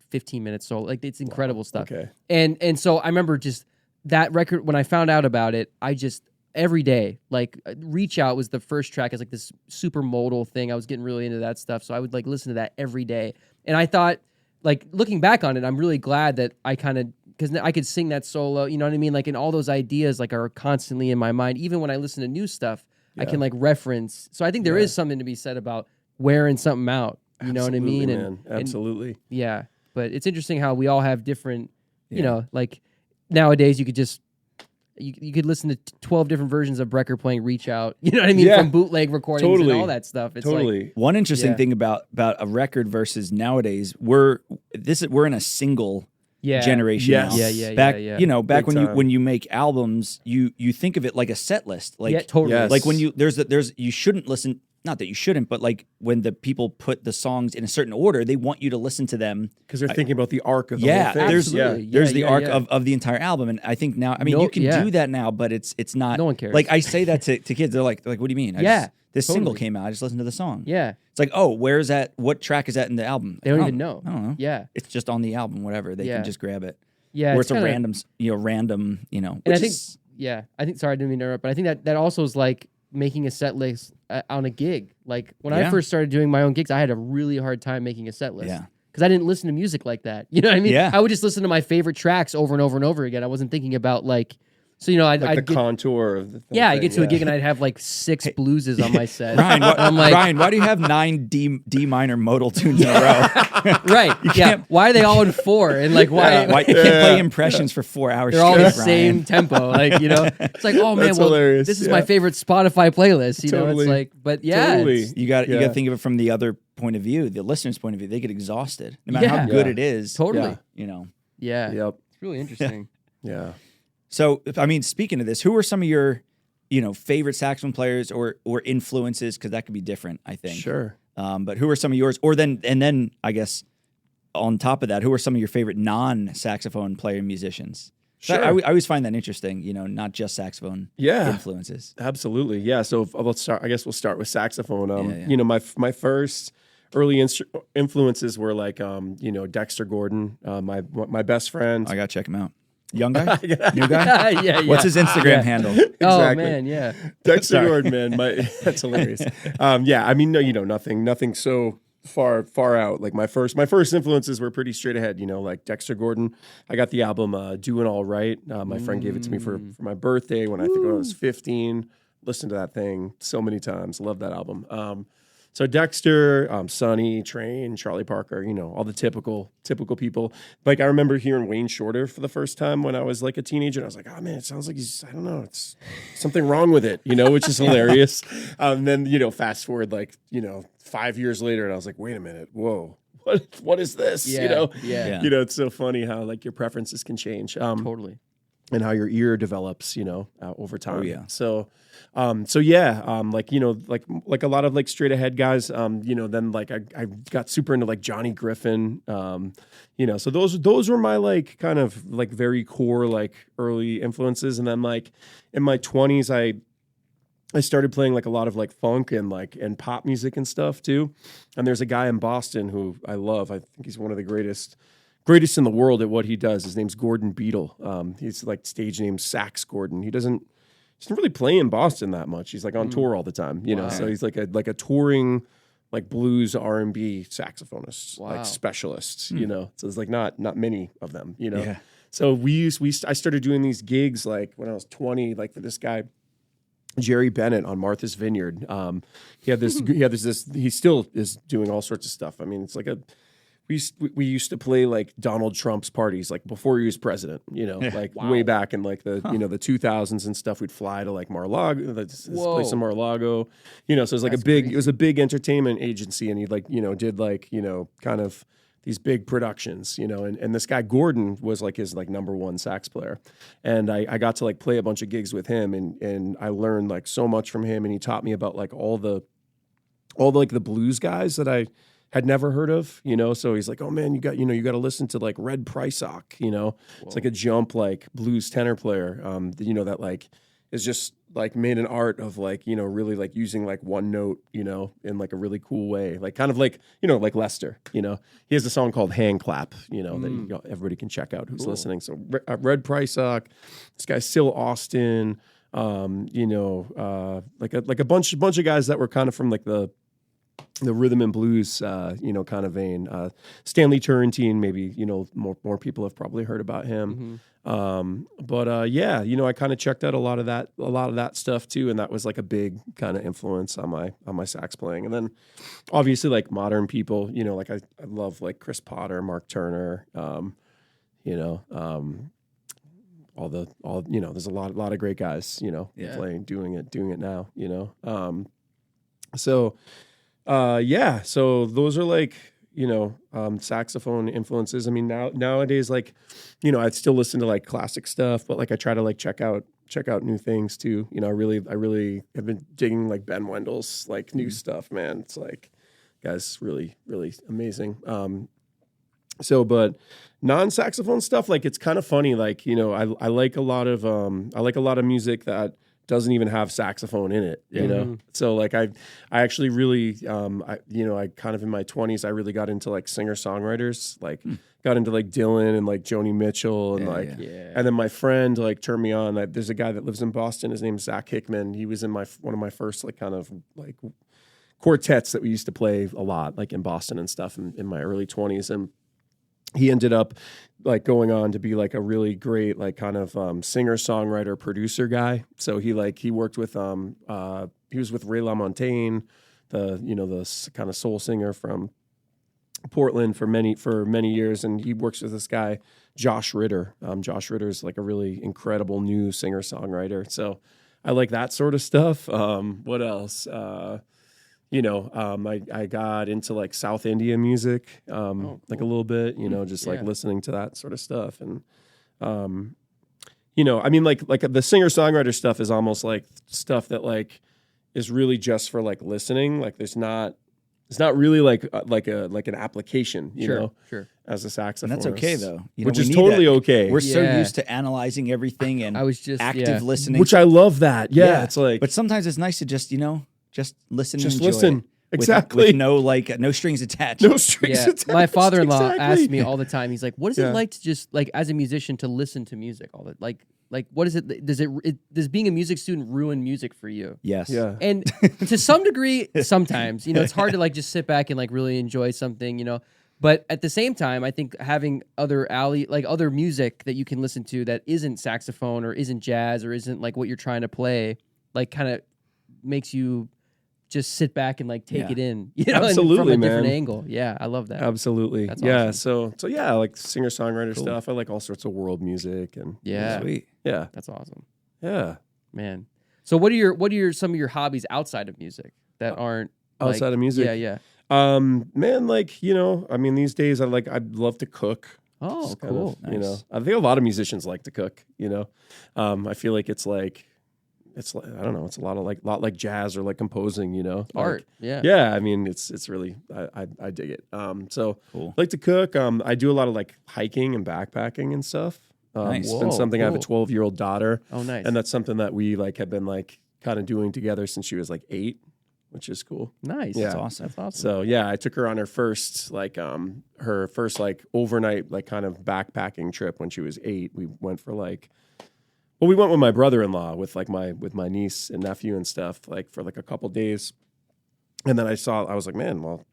[SPEAKER 2] 15 minutes, so like it's incredible stuff.
[SPEAKER 3] Okay.
[SPEAKER 2] And so I remember just that record, when I found out about it, I just every day, like, Reach Out was the first track. It's like this super modal thing. I was getting really into that stuff, so I would like listen to that every day. And I thought, like, looking back on it, I'm really glad that I kind of, because I could sing that solo, you know what I mean? Like, and all those ideas like are constantly in my mind. Even when I listen to new stuff, I can like reference. So I think there is something to be said about wearing something out. You know what I mean?
[SPEAKER 3] Man. Absolutely.
[SPEAKER 2] Yeah. But it's interesting how we all have different, like nowadays you could just, you could listen to 12 different versions of Brecker playing Reach Out, you know what I mean? From bootleg recordings and all that stuff. It's like,
[SPEAKER 1] one interesting thing about a record versus nowadays, we're in a single generation now. Back when you make albums, you think of it like a set list. Like,
[SPEAKER 2] totally.
[SPEAKER 1] Like when you shouldn't listen. Not that you shouldn't, but like when the people put the songs in a certain order, they want you to listen to them
[SPEAKER 3] because they're thinking about the arc of the whole thing.
[SPEAKER 1] There's the arc of the entire album, and I think now, I mean, you can do that now, but it's not.
[SPEAKER 2] No one cares.
[SPEAKER 1] Like I say that to kids, they're like, what do you mean? This single came out. I just listened to the song.
[SPEAKER 2] Yeah,
[SPEAKER 1] it's like, oh, where's that? What track is that in the album?
[SPEAKER 2] They don't even know.
[SPEAKER 1] I don't know.
[SPEAKER 2] Yeah,
[SPEAKER 1] it's just on the album. Whatever, they can just grab it.
[SPEAKER 2] Yeah,
[SPEAKER 1] or it's a random.
[SPEAKER 2] And I think, sorry, I didn't mean to interrupt, but I think that also is like making a set list on a gig. Like when I first started doing my own gigs, I had a really hard time making a set list.
[SPEAKER 1] Yeah.
[SPEAKER 2] Because I didn't listen to music like that. You know what I mean?
[SPEAKER 1] Yeah.
[SPEAKER 2] I would just listen to my favorite tracks over and over and over again. I wasn't thinking about like So, you know,
[SPEAKER 3] like
[SPEAKER 2] I'd
[SPEAKER 3] the
[SPEAKER 2] get,
[SPEAKER 3] contour of the thing.
[SPEAKER 2] yeah, I get to a gig and I'd have like 6 blueses on my set.
[SPEAKER 1] Ryan,
[SPEAKER 2] I'm like,
[SPEAKER 1] Ryan, why do you have 9 D minor modal tunes in a row?
[SPEAKER 2] right. Yeah. Why are they all in 4? And like, why
[SPEAKER 1] Why you can't play impressions for 4 hours
[SPEAKER 2] they're all
[SPEAKER 1] straight,
[SPEAKER 2] the same
[SPEAKER 1] Ryan?
[SPEAKER 2] tempo? Like, you know, it's like, oh man,
[SPEAKER 3] That's
[SPEAKER 2] well,
[SPEAKER 3] hilarious.
[SPEAKER 2] this is my favorite Spotify playlist. You know,
[SPEAKER 3] Totally.
[SPEAKER 2] it's like, but yeah,
[SPEAKER 3] Totally.
[SPEAKER 2] it's
[SPEAKER 1] You got to think of it from the other point of view, the listener's point of view. They get exhausted, no matter how
[SPEAKER 2] Yeah.
[SPEAKER 1] good
[SPEAKER 3] Yeah.
[SPEAKER 1] it is.
[SPEAKER 2] totally.
[SPEAKER 3] Yeah.
[SPEAKER 1] You know.
[SPEAKER 2] Yeah.
[SPEAKER 3] Yep.
[SPEAKER 2] It's really interesting.
[SPEAKER 3] Yeah.
[SPEAKER 1] So, I mean, speaking of this, who are some of your, favorite saxophone players or influences? Because that could be different, I think.
[SPEAKER 3] Sure.
[SPEAKER 1] But who are some of yours? Or then I guess on top of that, who are some of your favorite non-saxophone player musicians? So
[SPEAKER 3] Sure.
[SPEAKER 1] I always find that interesting. Not just saxophone influences.
[SPEAKER 3] Absolutely. Yeah. So let's start. I guess we'll start with saxophone.
[SPEAKER 1] Yeah.
[SPEAKER 3] My first early influences were like Dexter Gordon, my best friend.
[SPEAKER 1] I gotta check him out. Young guy, new guy.
[SPEAKER 2] yeah.
[SPEAKER 1] What's his Instagram handle?
[SPEAKER 2] Oh
[SPEAKER 3] Exactly.
[SPEAKER 2] man, yeah.
[SPEAKER 3] Dexter Gordon, man, that's hilarious. I mean, nothing so far out. Like my first influences were pretty straight ahead. Like Dexter Gordon. I got the album "Doing All Right." My friend gave it to me for my birthday when I was 15. Listened to that thing so many times. Love that album. So Dexter, Sonny, Train, Charlie Parker, all the typical people. Like I remember hearing Wayne Shorter for the first time when I was like a teenager, and I was like, oh man, it sounds like I don't know, it's something wrong with it, which is hilarious. Then fast forward 5 years later, and I was like, wait a minute, whoa, what is this?
[SPEAKER 2] Yeah.
[SPEAKER 3] It's so funny how like your preferences can change.
[SPEAKER 2] Totally.
[SPEAKER 3] And how your ear develops, over time.
[SPEAKER 1] Oh, yeah.
[SPEAKER 3] So like a lot of like straight ahead guys, then like I got super into like Johnny Griffin, so those were my like kind of like very core like early influences. And then like in my 20s, I started playing like a lot of like funk and pop music and stuff too. And there's a guy in Boston who I love. I think he's one of the greatest in the world at what he does. His name's Gordon Beadle. He's like stage name Sax Gordon. He doesn't really play in Boston that much. He's like on tour all the time,
[SPEAKER 2] Wow.
[SPEAKER 3] So he's like a touring like blues R&B saxophonist,
[SPEAKER 2] Wow.
[SPEAKER 3] like specialists, So there's like not many of them,
[SPEAKER 1] Yeah.
[SPEAKER 3] So I started doing these gigs like when I was 20, like for this guy Jerry Bennett on Martha's Vineyard. He still is doing all sorts of stuff. I mean, it's like we used to play like Donald Trump's parties, like before he was president, way back in like the the 2000s and stuff. We'd fly to like Mar-a-Lago, this place in Mar-a-Lago, so it was like it was a big entertainment agency, and he like did like kind of these big productions, and this guy Gordon was like his like number one sax player, and I got to like play a bunch of gigs with him, and I learned like so much from him, and he taught me about like all the like the blues guys that I had never heard of, so he's like, oh man, you got to listen to like Red Prysock, it's like a jump, like blues tenor player, that like is just like made an art of like, really like using like one note, in like a really cool way, like kind of like, like Lester, he has a song called Hand Clap, that everybody can check out who's listening. So Red Prysock, this guy, Syl Austin, like a bunch of guys that were kind of from like the rhythm and blues, kind of vein. Stanley Turrentine, maybe, more people have probably heard about him. But I kind of checked out a lot of that stuff too. And that was like a big kind of influence on my sax playing. And then obviously like modern people, like I love like Chris Potter, Mark Turner, there's a lot of great guys, playing, doing it now, so those are like, saxophone influences. I mean, nowadays, like, I still listen to like classic stuff, but like I try to like check out new things too. I really have been digging like Ben Wendell's like new stuff, man. It's like, guys, really, really amazing. But non-saxophone stuff, like it's kind of funny. Like, I like a lot of music that doesn't even have saxophone in it, So like I actually really, I kind of in my 20s, I really got into like singer-songwriters, like got into like Dylan and like Joni Mitchell and and then my friend like turned me on. There's a guy that lives in Boston. His name's Zach Hickman. He was in one of my first like kind of like quartets that we used to play a lot like in Boston and stuff in my early 20s. And he ended up like going on to be like a really great like kind of singer songwriter producer guy. So he worked with he was with Ray LaMontagne, the kind of soul singer from Portland for many years, and he works with this guy Josh Ritter. Josh Ritter is like a really incredible new singer songwriter. So I like that sort of stuff. What else? I got into like South India music, cool. Like a little bit, just like listening to that sort of stuff. And, I mean, like the singer songwriter stuff is almost like stuff that like is really just for like listening. Like it's not really like an application,
[SPEAKER 2] sure.
[SPEAKER 3] as a saxophonist.
[SPEAKER 1] And that's okay though.
[SPEAKER 3] Which is totally okay.
[SPEAKER 1] We're so used to analyzing everything and active listening.
[SPEAKER 3] Which I love that. Yeah. It's like,
[SPEAKER 1] but sometimes it's nice to just listen and enjoy
[SPEAKER 3] listen.
[SPEAKER 1] It.
[SPEAKER 3] Exactly.
[SPEAKER 1] With no strings attached.
[SPEAKER 3] No strings attached.
[SPEAKER 2] My father-in-law asked me all the time. He's like, "What is it like to just like as a musician to listen to music all the like what is it? Does being a music student ruin music for you?"
[SPEAKER 1] Yes.
[SPEAKER 3] Yeah.
[SPEAKER 2] And to some degree, sometimes it's hard to like just sit back and like really enjoy something, But at the same time, I think having other music that you can listen to that isn't saxophone or isn't jazz or isn't like what you're trying to play, like kind of makes you just sit back and like take it in,
[SPEAKER 3] Absolutely,
[SPEAKER 2] from a
[SPEAKER 3] man.
[SPEAKER 2] different angle. Yeah, I love that.
[SPEAKER 3] Absolutely.
[SPEAKER 2] That's
[SPEAKER 3] yeah.
[SPEAKER 2] awesome.
[SPEAKER 3] So yeah, I like singer songwriter stuff. I like all sorts of world music and
[SPEAKER 1] sweet.
[SPEAKER 3] Yeah.
[SPEAKER 2] That's awesome.
[SPEAKER 3] Yeah.
[SPEAKER 2] Man. So what are some of your hobbies outside of music that aren't
[SPEAKER 3] outside of music?
[SPEAKER 2] Yeah.
[SPEAKER 3] Man, like, I mean, these days I'd love to cook.
[SPEAKER 2] Oh, cool.
[SPEAKER 3] Nice. I think a lot of musicians like to cook, I feel like it's like, I don't know, it's a lot like jazz or like composing,
[SPEAKER 2] Art.
[SPEAKER 3] Like, yeah. I mean, it's really, I dig it. So
[SPEAKER 1] cool.
[SPEAKER 3] I like to cook. I do a lot of like hiking and backpacking and stuff.
[SPEAKER 1] Nice.
[SPEAKER 3] It's been something.
[SPEAKER 2] Cool.
[SPEAKER 3] I have a 12-year-old daughter.
[SPEAKER 2] Oh, nice.
[SPEAKER 3] And that's something that we like have been like kind of doing together since she was like 8, which is cool.
[SPEAKER 2] Nice.
[SPEAKER 3] Yeah.
[SPEAKER 1] That's awesome.
[SPEAKER 2] That's awesome.
[SPEAKER 3] So yeah, I took her on her first like overnight like kind of backpacking trip when she was 8. We went with my brother-in-law with my niece and nephew and stuff like for like a couple days. And then I was like, man, well,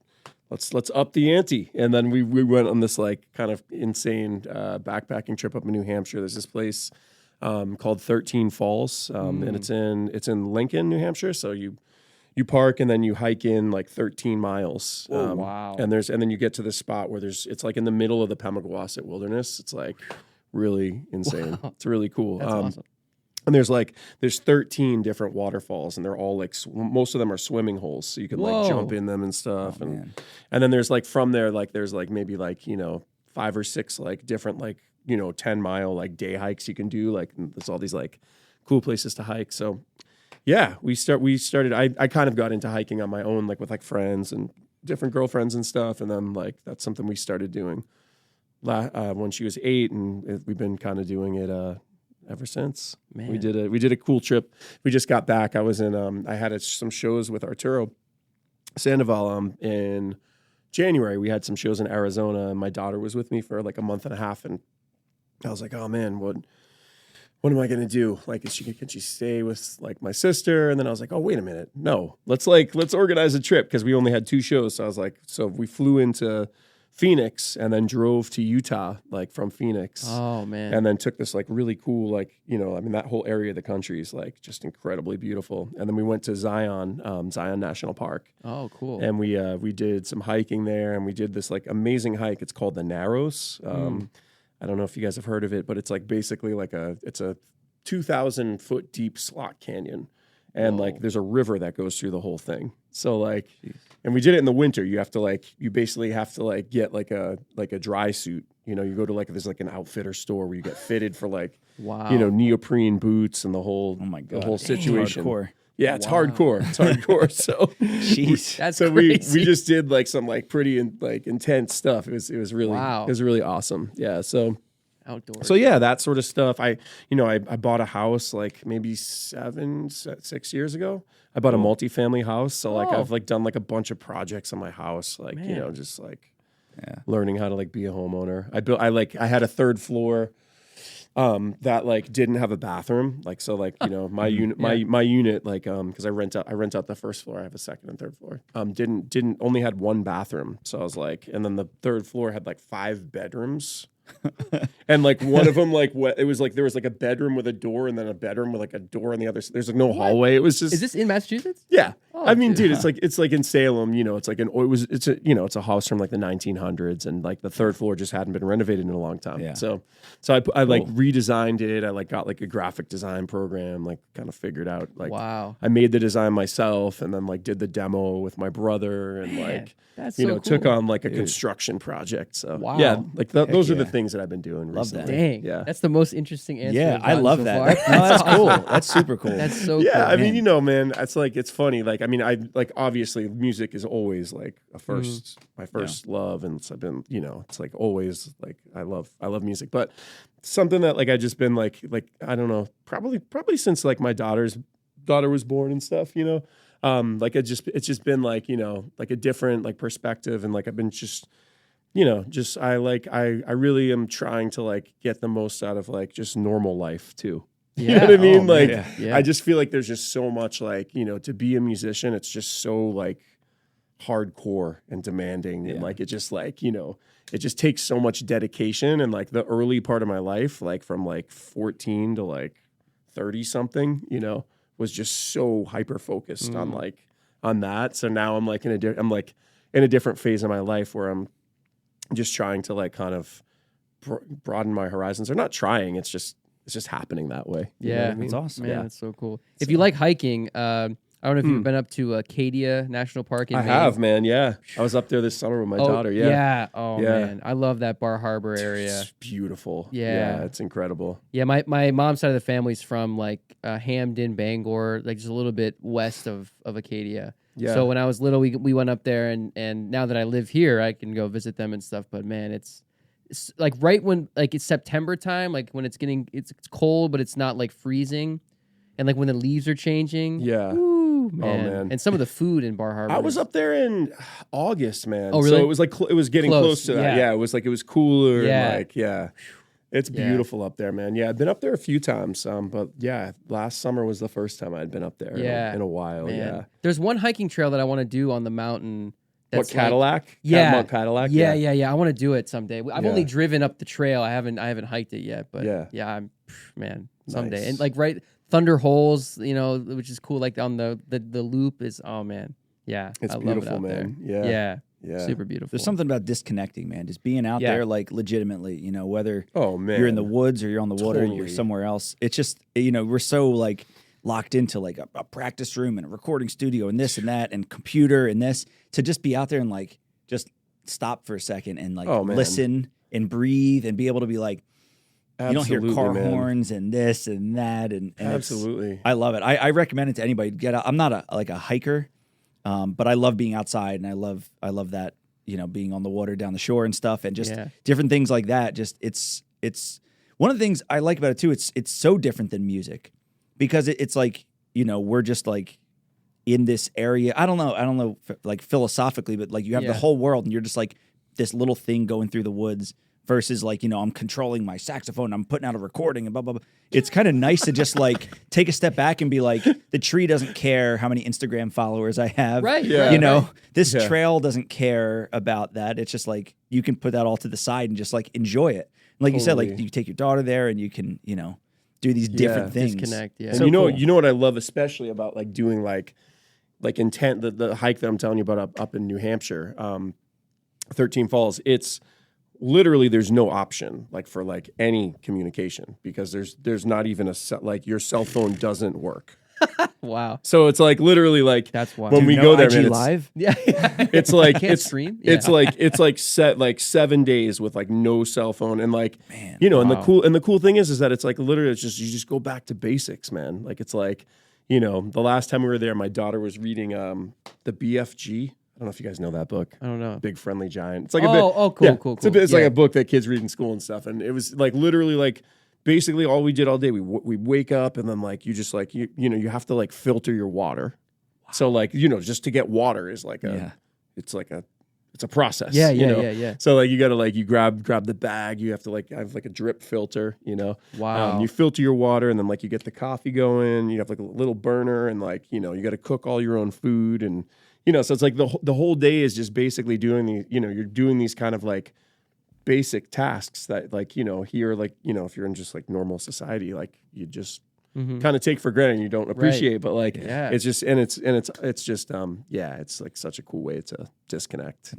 [SPEAKER 3] let's up the ante. And then we went on this like kind of insane backpacking trip up in New Hampshire. There's this place called 13 Falls, and it's in Lincoln, New Hampshire. So you park and then you hike in like 13 miles.
[SPEAKER 2] Wow.
[SPEAKER 3] And then you get to this spot where it's like in the middle of the Pemigewasset Wilderness. It's like really insane. Wow. It's really cool.
[SPEAKER 2] That's awesome.
[SPEAKER 3] And there's 13 different waterfalls, and they're all like most of them are swimming holes, so you can like jump in them and stuff.
[SPEAKER 1] Oh,
[SPEAKER 3] and then there's like from there like there's like maybe like 5 or 6 like different like 10-mile like day hikes you can do. Like there's all these like cool places to hike. So yeah, we started. I kind of got into hiking on my own, like with like friends and different girlfriends and stuff, and then like that's something we started doing when she was 8, and we've been kind of doing it ever since. Man. We did a cool trip. We just got back. I was in I had some shows with Arturo Sandoval in January. We had some shows in Arizona, and my daughter was with me for like a month and a half, and I was like, oh man, what am I gonna do? Like, can she stay with like my sister? And then I was like, oh wait a minute, no, let's organize a trip, because we only had 2 shows. So I was like, so we flew into Phoenix and then drove to Utah, like from Phoenix.
[SPEAKER 2] Oh man.
[SPEAKER 3] And then took this like really cool, like, I mean, that whole area of the country is like just incredibly beautiful. And then we went to Zion National Park.
[SPEAKER 2] Oh, cool.
[SPEAKER 3] And we did some hiking there, and we did this like amazing hike. It's called the Narrows. I don't know if you guys have heard of it, but it's like basically like it's a 2,000 foot deep slot canyon. And like there's a river that goes through the whole thing. So like, and we did it in the winter. You basically have to like get like a dry suit. You go to like, there's like an outfitter store where you get fitted for like, neoprene boots and the whole, the whole situation.
[SPEAKER 1] Hardcore.
[SPEAKER 3] Yeah, it's hardcore. It's hardcore. So,
[SPEAKER 1] jeez,
[SPEAKER 2] that's
[SPEAKER 3] so
[SPEAKER 2] crazy.
[SPEAKER 3] we just did like some like pretty like intense stuff. It was really it was really awesome. Yeah. So
[SPEAKER 2] outdoors.
[SPEAKER 3] So yeah, that sort of stuff. I bought a house like maybe 6 years ago. I bought a multifamily house. So like I've like done like a bunch of projects on my house, like just like learning how to like be a homeowner. I had a 3rd floor that like didn't have a bathroom. Like, so like, you know, my unit, my unit, like, cause I rent out the first floor. I have a second and third floor. Didn't only had one bathroom. So I was like, and then the third floor had like 5 bedrooms. And like one of them, like what it was like, there was like a bedroom with a door and then a bedroom with like a door on the other side. There's like no hallway. It was just.
[SPEAKER 2] Is this in Massachusetts?
[SPEAKER 3] Yeah.
[SPEAKER 2] Oh,
[SPEAKER 3] I mean, dude, it's like in Salem, you know, it's a house from like the 1900s and like the third floor just hadn't been renovated in a long time.
[SPEAKER 1] Yeah.
[SPEAKER 3] So I like redesigned it. I like got like a graphic design program, like kind of figured out like,
[SPEAKER 2] wow.
[SPEAKER 3] I made the design myself and then like did the demo with my brother and like,
[SPEAKER 2] that's
[SPEAKER 3] you
[SPEAKER 2] so
[SPEAKER 3] know,
[SPEAKER 2] cool.
[SPEAKER 3] took on like a construction project. So
[SPEAKER 2] Wow.
[SPEAKER 3] yeah, like those are the
[SPEAKER 1] yeah.
[SPEAKER 3] things that I've been doing
[SPEAKER 1] Love that.
[SPEAKER 3] recently.
[SPEAKER 2] Dang.
[SPEAKER 3] Yeah.
[SPEAKER 2] That's the most interesting answer.
[SPEAKER 1] Yeah,
[SPEAKER 2] I've
[SPEAKER 1] I
[SPEAKER 2] gotten
[SPEAKER 1] love
[SPEAKER 2] so
[SPEAKER 1] that.
[SPEAKER 2] far.
[SPEAKER 1] No, that's cool. That's super cool.
[SPEAKER 2] That's so
[SPEAKER 3] Yeah,
[SPEAKER 2] cool.
[SPEAKER 3] I mean,
[SPEAKER 1] man.
[SPEAKER 3] you know, man, it's like it's funny. Like, I mean, I like obviously music is always like my first love, and it's, I've been, you know, it's like always like I love music, but something that like I just been like I don't know, probably since like my daughter was born and stuff, you know, like it's just been like, you know, like a different like perspective, and like I've been just, you know, just I really am trying to like get the most out of like just normal life too. You know what I mean? Like,
[SPEAKER 2] Yeah.
[SPEAKER 3] I just feel like there's just so much like, you know, to be a musician, it's just so like hardcore and demanding. And like, it just like, you know, it just takes so much dedication. And like the early part of my life, like from like 14 to like 30 something, you know, was just so hyper focused on that. So now I'm like in a different phase of my life where I'm just trying to like kind of broaden my horizons. Or not trying, it's just happening that way. You know
[SPEAKER 2] Yeah,
[SPEAKER 3] what I mean?
[SPEAKER 1] That's awesome.
[SPEAKER 2] Man,
[SPEAKER 3] Yeah.
[SPEAKER 2] that's so cool. If you like hiking, I don't know if you've been up to Acadia National Park in
[SPEAKER 3] I
[SPEAKER 2] Maine.
[SPEAKER 3] have, man. Yeah, I was up there this summer with my daughter. Yeah,
[SPEAKER 2] Oh
[SPEAKER 3] Yeah.
[SPEAKER 2] man, I love that Bar Harbor area.
[SPEAKER 3] It's beautiful.
[SPEAKER 2] Yeah.
[SPEAKER 3] It's incredible.
[SPEAKER 2] Yeah, my mom's side of the family's from like Hamden, Bangor, like just a little bit west of Acadia.
[SPEAKER 3] Yeah.
[SPEAKER 2] So when I was little, we went up there, and now that I live here, I can go visit them and stuff. But man, it's like right when like it's September time, like when it's cold, but it's not like freezing, and like when the leaves are changing.
[SPEAKER 3] Yeah.
[SPEAKER 2] Woo, man.
[SPEAKER 3] man.
[SPEAKER 2] And some of the food in Bar Harbor.
[SPEAKER 3] I was up there in August, man.
[SPEAKER 2] Oh, really?
[SPEAKER 3] So it was like it was getting close to that.
[SPEAKER 2] Yeah.
[SPEAKER 3] Yeah, it was cooler.
[SPEAKER 2] Yeah.
[SPEAKER 3] And like, yeah. It's beautiful up there, man. Yeah, I've been up there a few times, but yeah, last summer was the first time I'd been up there in a while.
[SPEAKER 2] Man.
[SPEAKER 3] Yeah.
[SPEAKER 2] There's one hiking trail that I want to do on the mountain.
[SPEAKER 3] What, Cadillac?
[SPEAKER 2] Yeah.
[SPEAKER 3] Mount Cadillac?
[SPEAKER 2] Yeah. I want to do it someday. I've
[SPEAKER 3] Yeah.
[SPEAKER 2] only driven up the trail. I haven't hiked it yet, but I'm someday.
[SPEAKER 3] Nice.
[SPEAKER 2] And like Thunder Holes, you know, which is cool. Like on the loop is, oh man. Yeah.
[SPEAKER 3] It's
[SPEAKER 2] I
[SPEAKER 3] beautiful,
[SPEAKER 2] love it out
[SPEAKER 3] man.
[SPEAKER 2] there.
[SPEAKER 3] Yeah.
[SPEAKER 2] Super beautiful.
[SPEAKER 1] There's something about disconnecting, man. Just being out there, like legitimately, you know, whether you're in the woods or you're on the water and you're somewhere else. It's just, you know, we're so like locked into like a practice room and a recording studio and this and that and computer and this, to just be out there and like just stop for a second and like listen and breathe and be able to be like,
[SPEAKER 3] Absolutely,
[SPEAKER 1] you don't hear car
[SPEAKER 3] man.
[SPEAKER 1] horns and this and that and
[SPEAKER 3] Absolutely.
[SPEAKER 1] I love it. I recommend it to anybody. Get out. I'm not a hiker. But I love being outside, and I love that, you know, being on the water down the shore and stuff, and just different things like that. Just it's one of the things I like about it too. It's so different than music because it's like, you know, we're just like in this area. I don't know, like philosophically, but like you have the whole world, and you're just like this little thing going through the woods. Versus like, you know, I'm controlling my saxophone, I'm putting out a recording and blah, blah, blah. It's kind of nice to just like take a step back and be like, the tree doesn't care how many Instagram followers I have.
[SPEAKER 2] Right.
[SPEAKER 3] Yeah.
[SPEAKER 1] You know, this trail doesn't care about that. It's just like, you can put that all to the side and just like enjoy it. Like you said, like you take your daughter there and you can, you know, do these different things.
[SPEAKER 2] Disconnect, yeah.
[SPEAKER 3] And
[SPEAKER 1] So
[SPEAKER 3] you know,
[SPEAKER 1] cool.
[SPEAKER 3] you know what I love especially about like doing like intent, the hike that I'm telling you about up in New Hampshire, 13 Falls, it's literally there's no option like for like any communication because there's not even like your cell phone doesn't work.
[SPEAKER 2] Wow.
[SPEAKER 3] So it's like literally like
[SPEAKER 2] That's wild.
[SPEAKER 3] when
[SPEAKER 1] Dude,
[SPEAKER 3] we
[SPEAKER 1] no
[SPEAKER 3] go there,
[SPEAKER 1] IG
[SPEAKER 3] man,
[SPEAKER 1] live.
[SPEAKER 2] Yeah.
[SPEAKER 3] it's like
[SPEAKER 2] Can't
[SPEAKER 3] it's
[SPEAKER 2] stream?
[SPEAKER 3] it's
[SPEAKER 2] Yeah.
[SPEAKER 3] like set like 7 days with like no cell phone and like you know,
[SPEAKER 2] wow.
[SPEAKER 3] and the cool thing is that it's like literally it's just you just go back to basics, man. Like it's like, you know, the last time we were there, my daughter was reading the BFG. I don't know if you guys know that book.
[SPEAKER 2] I don't know.
[SPEAKER 3] Big Friendly Giant. It's like
[SPEAKER 2] Cool.
[SPEAKER 3] It's like a book that kids read in school and stuff. And it was like literally like basically all we did all day. We wake up and then like you just like you know you have to like filter your water. Wow. So like, you know, just to get water is like it's like a it's a process.
[SPEAKER 2] Yeah,
[SPEAKER 3] you know?
[SPEAKER 2] yeah.
[SPEAKER 3] So like you got to like you grab the bag. You have to like have like a drip filter. You know,
[SPEAKER 2] Wow.
[SPEAKER 3] you filter your water, and then like you get the coffee going. You have like a little burner, and like you got to cook all your own food, and so it's like the whole day is just basically doing these. You're doing these kind of like basic tasks that like here like if you're in just like normal society, like you just kind of take for granted and you don't appreciate, right. But like it's just it's just it's like such a cool way to disconnect.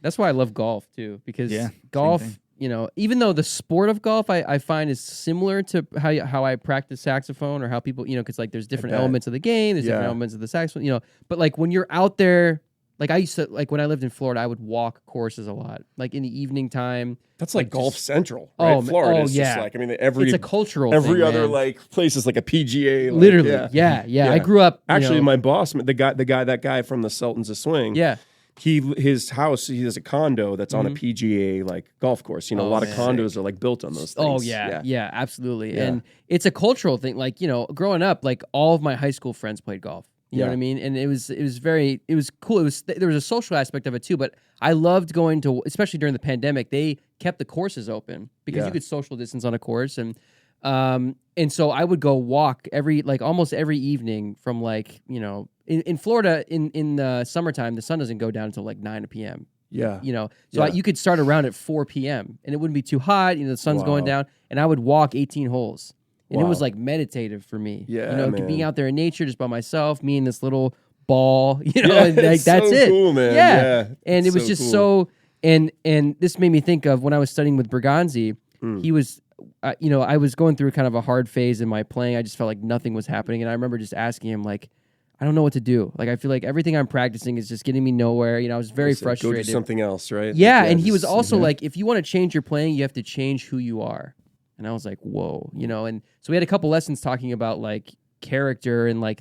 [SPEAKER 2] That's why I love golf too, because golf, even though the sport of golf I find is similar to how I practice saxophone, or how people because like there's different elements of the game, there's different elements of the saxophone, but like when you're out there, like I used to, like when I lived in Florida, I would walk courses a lot, like in the evening time.
[SPEAKER 3] That's like Golf Central, right? Florida is just like, it's
[SPEAKER 2] a cultural
[SPEAKER 3] every
[SPEAKER 2] thing,
[SPEAKER 3] other
[SPEAKER 2] man.
[SPEAKER 3] Like place is like a PGA. Like,
[SPEAKER 2] literally, yeah. I grew up.
[SPEAKER 3] Actually, my boss, that guy from the Sultans of Swing.
[SPEAKER 2] Yeah.
[SPEAKER 3] His house, he has a condo that's on a PGA like golf course. A lot of condos are like built on those things.
[SPEAKER 2] Oh yeah, absolutely. And it's a cultural thing. Like, growing up, like all of my high school friends played golf. You know what I mean? And it was cool. There was a social aspect of it too, but I loved going to, especially during the pandemic, they kept the courses open because you could social distance on a course. And so I would go walk almost every evening from like, in Florida in the summertime, the sun doesn't go down until like 9 p.m.
[SPEAKER 3] Yeah.
[SPEAKER 2] So you could start around at 4 p.m. and it wouldn't be too hot. The sun's going down, and I would walk 18 holes. And it was like meditative for me.
[SPEAKER 3] Yeah, man.
[SPEAKER 2] Being out there in nature just by myself, me and this little ball, and like that's it.
[SPEAKER 3] Cool, man.
[SPEAKER 2] Yeah. And it was just cool. And this made me think of when I was studying with Berganzi, he was, I was going through kind of a hard phase in my playing. I just felt like nothing was happening. And I remember just asking him, like, I don't know what to do. Like, I feel like everything I'm practicing is just getting me nowhere. I was very frustrated.
[SPEAKER 3] Go do something else, right?
[SPEAKER 2] Yeah. And he was also like, if you want to change your playing, you have to change who you are. And I was like, whoa, and so we had a couple lessons talking about like character and like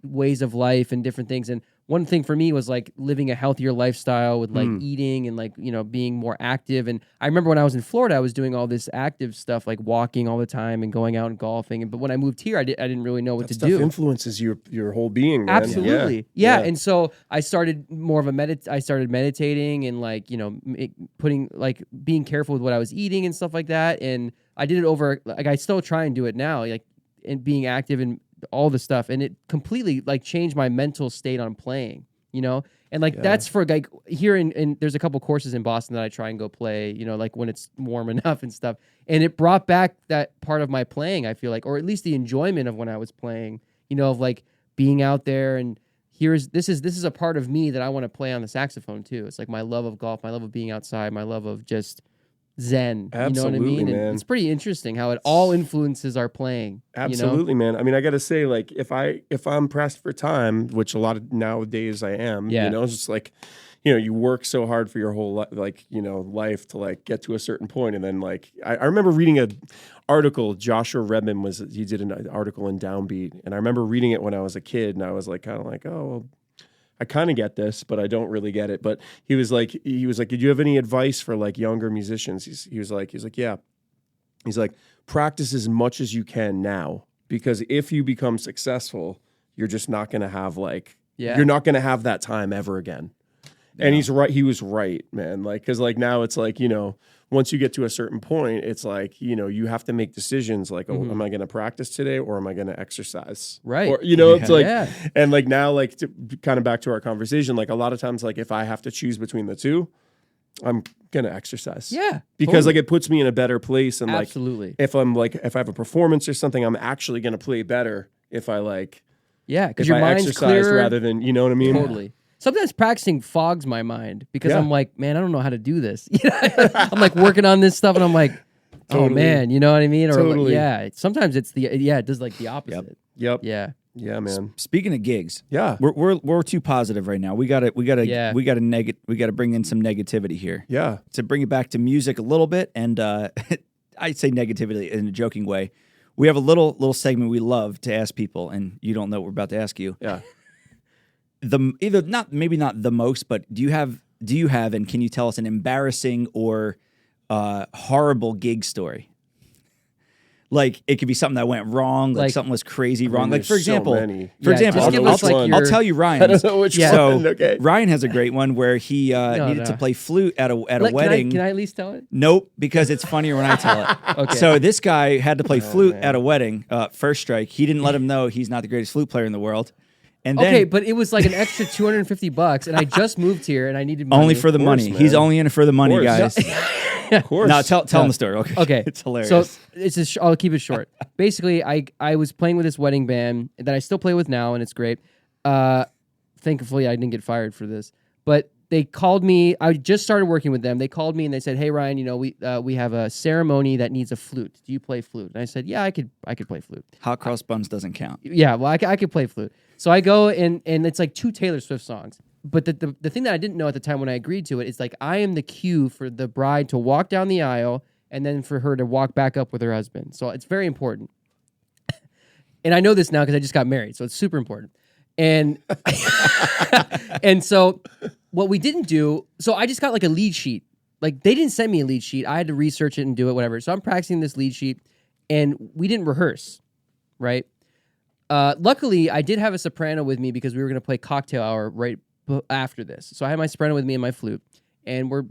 [SPEAKER 2] ways of life and different things. And one thing for me was like living a healthier lifestyle with like eating and like, being more active. And I remember when I was in Florida, I was doing all this active stuff, like walking all the time and going out and golfing. But when I moved here, I didn't really know what to do.
[SPEAKER 3] Influences your whole being, man.
[SPEAKER 2] Absolutely. Yeah. And so I started more of I started meditating and like, putting like being careful with what I was eating and stuff like that. And I did it over, like I still try and do it now, like and being active and all the stuff. And it completely like changed my mental state on playing, and like that's for like here in there's a couple courses in Boston that I try and go play, like when it's warm enough and stuff. And it brought back that part of my playing, I feel like, or at least the enjoyment of when I was playing, of like being out there. And this is a part of me that I want to play on the saxophone too. It's like my love of golf, my love of being outside, my love of just zen.
[SPEAKER 3] Absolutely,
[SPEAKER 2] you know what I mean?
[SPEAKER 3] Man.
[SPEAKER 2] And it's pretty interesting how it all influences our playing.
[SPEAKER 3] Absolutely, man. I mean, I got to say, like, if I'm pressed for time, which a lot of nowadays I am, it's just like, you work so hard for your whole life to like get to a certain point, and then like I remember reading an article. Joshua Redman he did an article in Downbeat, and I remember reading it when I was a kid, and I was like kind of like, oh, well, I kind of get this, but I don't really get it. But he was like, did you have any advice for like younger musicians? He was like, yeah. He's like, practice as much as you can now, because if you become successful, you're just not going to have you're not going to have that time ever again. Yeah. And he's right. He was right, man. Like, cause like now it's like, once you get to a certain point, it's like, you have to make decisions like, oh, am I going to practice today or am I going to exercise?
[SPEAKER 2] Right.
[SPEAKER 3] Or, it's like, and like now, like to kind of back to our conversation, like a lot of times, like if I have to choose between the two, I'm going to exercise.
[SPEAKER 2] Yeah.
[SPEAKER 3] Because like it puts me in a better place. And
[SPEAKER 2] absolutely.
[SPEAKER 3] Like, if I have a performance or something, I'm actually going to play better if I like,
[SPEAKER 2] because your mind's
[SPEAKER 3] exercise
[SPEAKER 2] clearer.
[SPEAKER 3] rather than, you know what I mean?
[SPEAKER 2] Totally. Sometimes practicing fogs my mind because I'm like, man, I don't know how to do this. I'm like working on this stuff and I'm like, oh man, you know what I mean? Or like, sometimes it's it does like the opposite.
[SPEAKER 3] Yep.
[SPEAKER 2] Yeah.
[SPEAKER 3] Yeah, man.
[SPEAKER 1] Speaking of gigs,
[SPEAKER 3] we're
[SPEAKER 1] too positive right now. We gotta bring in some negativity here.
[SPEAKER 3] Yeah.
[SPEAKER 1] To bring it back to music a little bit, and I say negativity in a joking way. We have a little segment we love to ask people, and you don't know what we're about to ask you.
[SPEAKER 3] Yeah.
[SPEAKER 1] Maybe not the most, but do you have, and can you tell us an embarrassing or horrible gig story? Like it could be something that went wrong, like something was crazy wrong. Like for example, I'll tell you Ryan's.
[SPEAKER 3] I don't know which one.
[SPEAKER 1] So
[SPEAKER 3] Okay.
[SPEAKER 1] Ryan has a great one where he needed to play flute at a wedding.
[SPEAKER 2] Can I at least tell it?
[SPEAKER 1] Nope, because it's funnier when I tell it.
[SPEAKER 2] Okay.
[SPEAKER 1] So this guy had to play flute at a wedding. First strike. He didn't let him know he's not the greatest flute player in the world. And then,
[SPEAKER 2] okay, but it was like an extra $250, and I just just moved here, and I needed money.
[SPEAKER 1] Only for the money.
[SPEAKER 3] Man.
[SPEAKER 1] He's only in it for the money, guys.
[SPEAKER 3] Of course.
[SPEAKER 1] No, tell him the story. Okay. It's hilarious.
[SPEAKER 2] So I'll keep it short. Basically, I was playing with this wedding band that I still play with now, and it's great. Thankfully, I didn't get fired for this. But they called me. I just started working with them. They called me and they said, "Hey Ryan, we have a ceremony that needs a flute. Do you play flute?" And I said, "Yeah, I could play flute."
[SPEAKER 1] Hot cross buns doesn't count.
[SPEAKER 2] Yeah, well, I could play flute. So I go and it's like 2 Taylor Swift songs. But the thing that I didn't know at the time when I agreed to it is like I am the cue for the bride to walk down the aisle and then for her to walk back up with her husband. So it's very important. And I know this now because I just got married, so it's super important. And and so what we didn't do, so I just got like a lead sheet. Like they didn't send me a lead sheet. I had to research it and do it, whatever. So I'm practicing this lead sheet and we didn't rehearse, right? Luckily, I did have a soprano with me because we were going to play cocktail hour right after this. So I had my soprano with me and my flute, and we're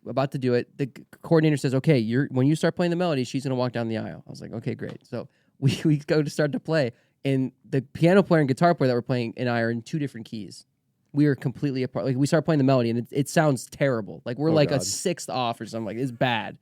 [SPEAKER 2] about to do it. The coordinator says, "Okay, when you start playing the melody, she's going to walk down the aisle." I was like, "Okay, great." So we go to start to play, and the piano player and guitar player that we're playing and I are in 2 different keys. We are completely apart. Like we start playing the melody, and it sounds terrible. Like we're a sixth off or something. Like it's bad.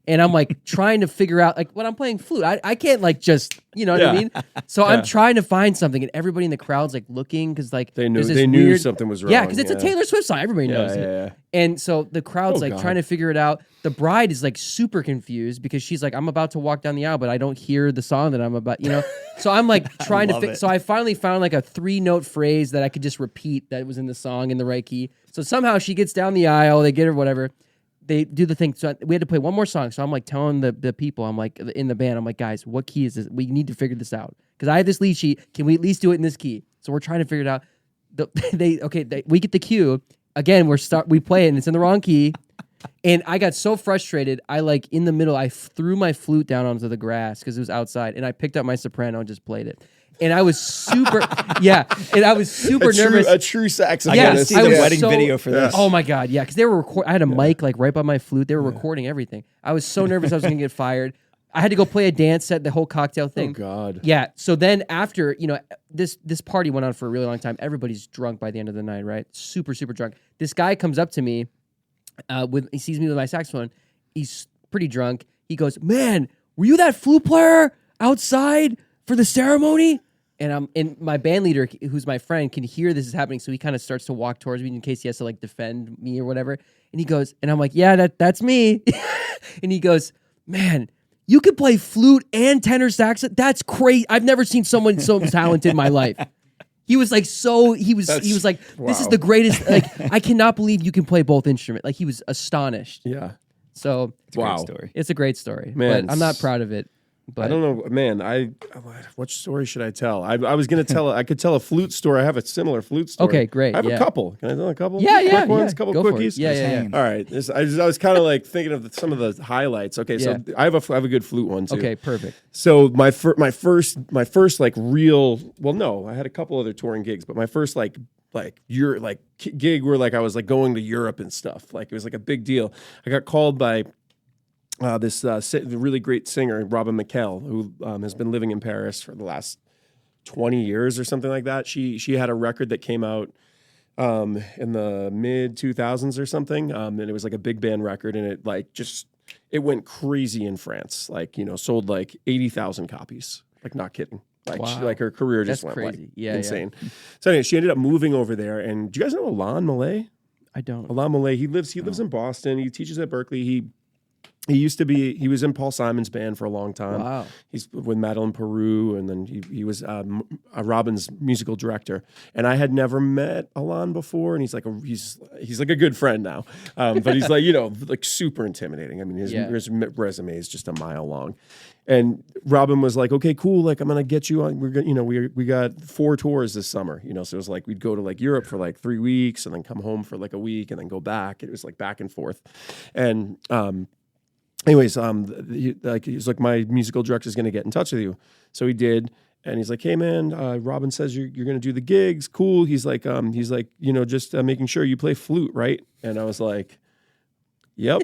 [SPEAKER 2] And I'm like trying to figure out, like when I'm playing flute, I can't like just, what I mean? So I'm trying to find something, and everybody in the crowd's like looking because like
[SPEAKER 3] they knew something was wrong.
[SPEAKER 2] Yeah, because it's a Taylor Swift song. Everybody knows it.
[SPEAKER 3] Yeah.
[SPEAKER 2] And so the crowd's trying to figure it out. The bride is like super confused because she's like, I'm about to walk down the aisle, but I don't hear the song that I'm about, So I'm like trying to So I finally found like a 3-note phrase that I could just repeat that was in the song in the right key. So somehow she gets down the aisle, they get her whatever. They do the thing. So we had to play one more song. So I'm like telling the people, I'm like in the band, I'm like, guys, what key is this? We need to figure this out. Because I have this lead sheet. Can we at least do it in this key? So we're trying to figure it out. We get the cue. Again, we play it and it's in the wrong key. And I got so frustrated. I in the middle, I threw my flute down onto the grass because it was outside. And I picked up my soprano and just played it. And I was super, nervous.
[SPEAKER 3] A true saxophonist.
[SPEAKER 1] I gotta see the wedding video for this.
[SPEAKER 2] Oh my God, yeah, because they were I had a mic right by my flute. They were recording everything. I was so nervous I was going to get fired. I had to go play a dance set, the whole cocktail thing.
[SPEAKER 3] Oh God.
[SPEAKER 2] Yeah. So then after this party went on for a really long time. Everybody's drunk by the end of the night, right? Super super drunk. This guy comes up to me, he sees me with my saxophone. He's pretty drunk. He goes, "Man, were you that flute player outside for the ceremony?" And my band leader, who's my friend, can hear this is happening, so he kind of starts to walk towards me in case he has to defend me or whatever. And he goes, and I'm like, "Yeah, that's me." And he goes, "Man, you can play flute and tenor sax. That's crazy. I've never seen someone so talented in my life." He was like, he was like, "This is the greatest. I cannot believe you can play both instruments." Like he was astonished.
[SPEAKER 3] Yeah.
[SPEAKER 2] So
[SPEAKER 1] it's a great story.
[SPEAKER 2] It's a great story,
[SPEAKER 3] man.
[SPEAKER 2] But I'm not proud of it. But
[SPEAKER 3] I don't know, man. What story should I tell? I was going to tell. I could tell a flute story. I have a similar flute story.
[SPEAKER 2] Okay, great.
[SPEAKER 3] I have a couple. Can I tell a couple?
[SPEAKER 2] Yeah.
[SPEAKER 3] Quick ones, couple
[SPEAKER 2] Go
[SPEAKER 3] quickies.
[SPEAKER 2] For it. Yeah.
[SPEAKER 3] All right. I was kind of thinking of some of the highlights. Okay, so I have a good flute one too.
[SPEAKER 2] Okay, perfect.
[SPEAKER 3] So my first real. Well, no, I had a couple other touring gigs, but my first gig where I was going to Europe and stuff. It was a big deal. I got called by this really great singer, Robin McKell, who has been living in Paris for the last 20 years or something like that. She had a record that came out in the mid 2000s or something, and it was a big band record, and it went crazy in France. Sold 80,000 copies. Not kidding.
[SPEAKER 2] Wow.
[SPEAKER 3] Her career just
[SPEAKER 2] That's
[SPEAKER 3] went
[SPEAKER 2] crazy.
[SPEAKER 3] insane. Yeah. So anyway, she ended up moving over there. And do you guys know Alain Millet?
[SPEAKER 2] I don't.
[SPEAKER 3] Alain Millet. He lives in Boston. He teaches at Berkeley. He was in Paul Simon's band for a long time.
[SPEAKER 2] Wow.
[SPEAKER 3] He's with Madeleine Peru, and then he was Robin's musical director. And I had never met Alain before, and he's a good friend now. But he's super intimidating. I mean, his resume is just a mile long. And Robin was like, "Okay, cool. I'm gonna get you on. We got 4 tours this summer. So it was we'd go to Europe for 3 weeks, and then come home for a week, and then go back. It was back and forth, and anyways, he's like, my musical director's going to get in touch with you. So he did. And he's like, hey man, Robin says you're going to do the gigs. Cool. He's like, just making sure you play flute, right? And I was like, yep.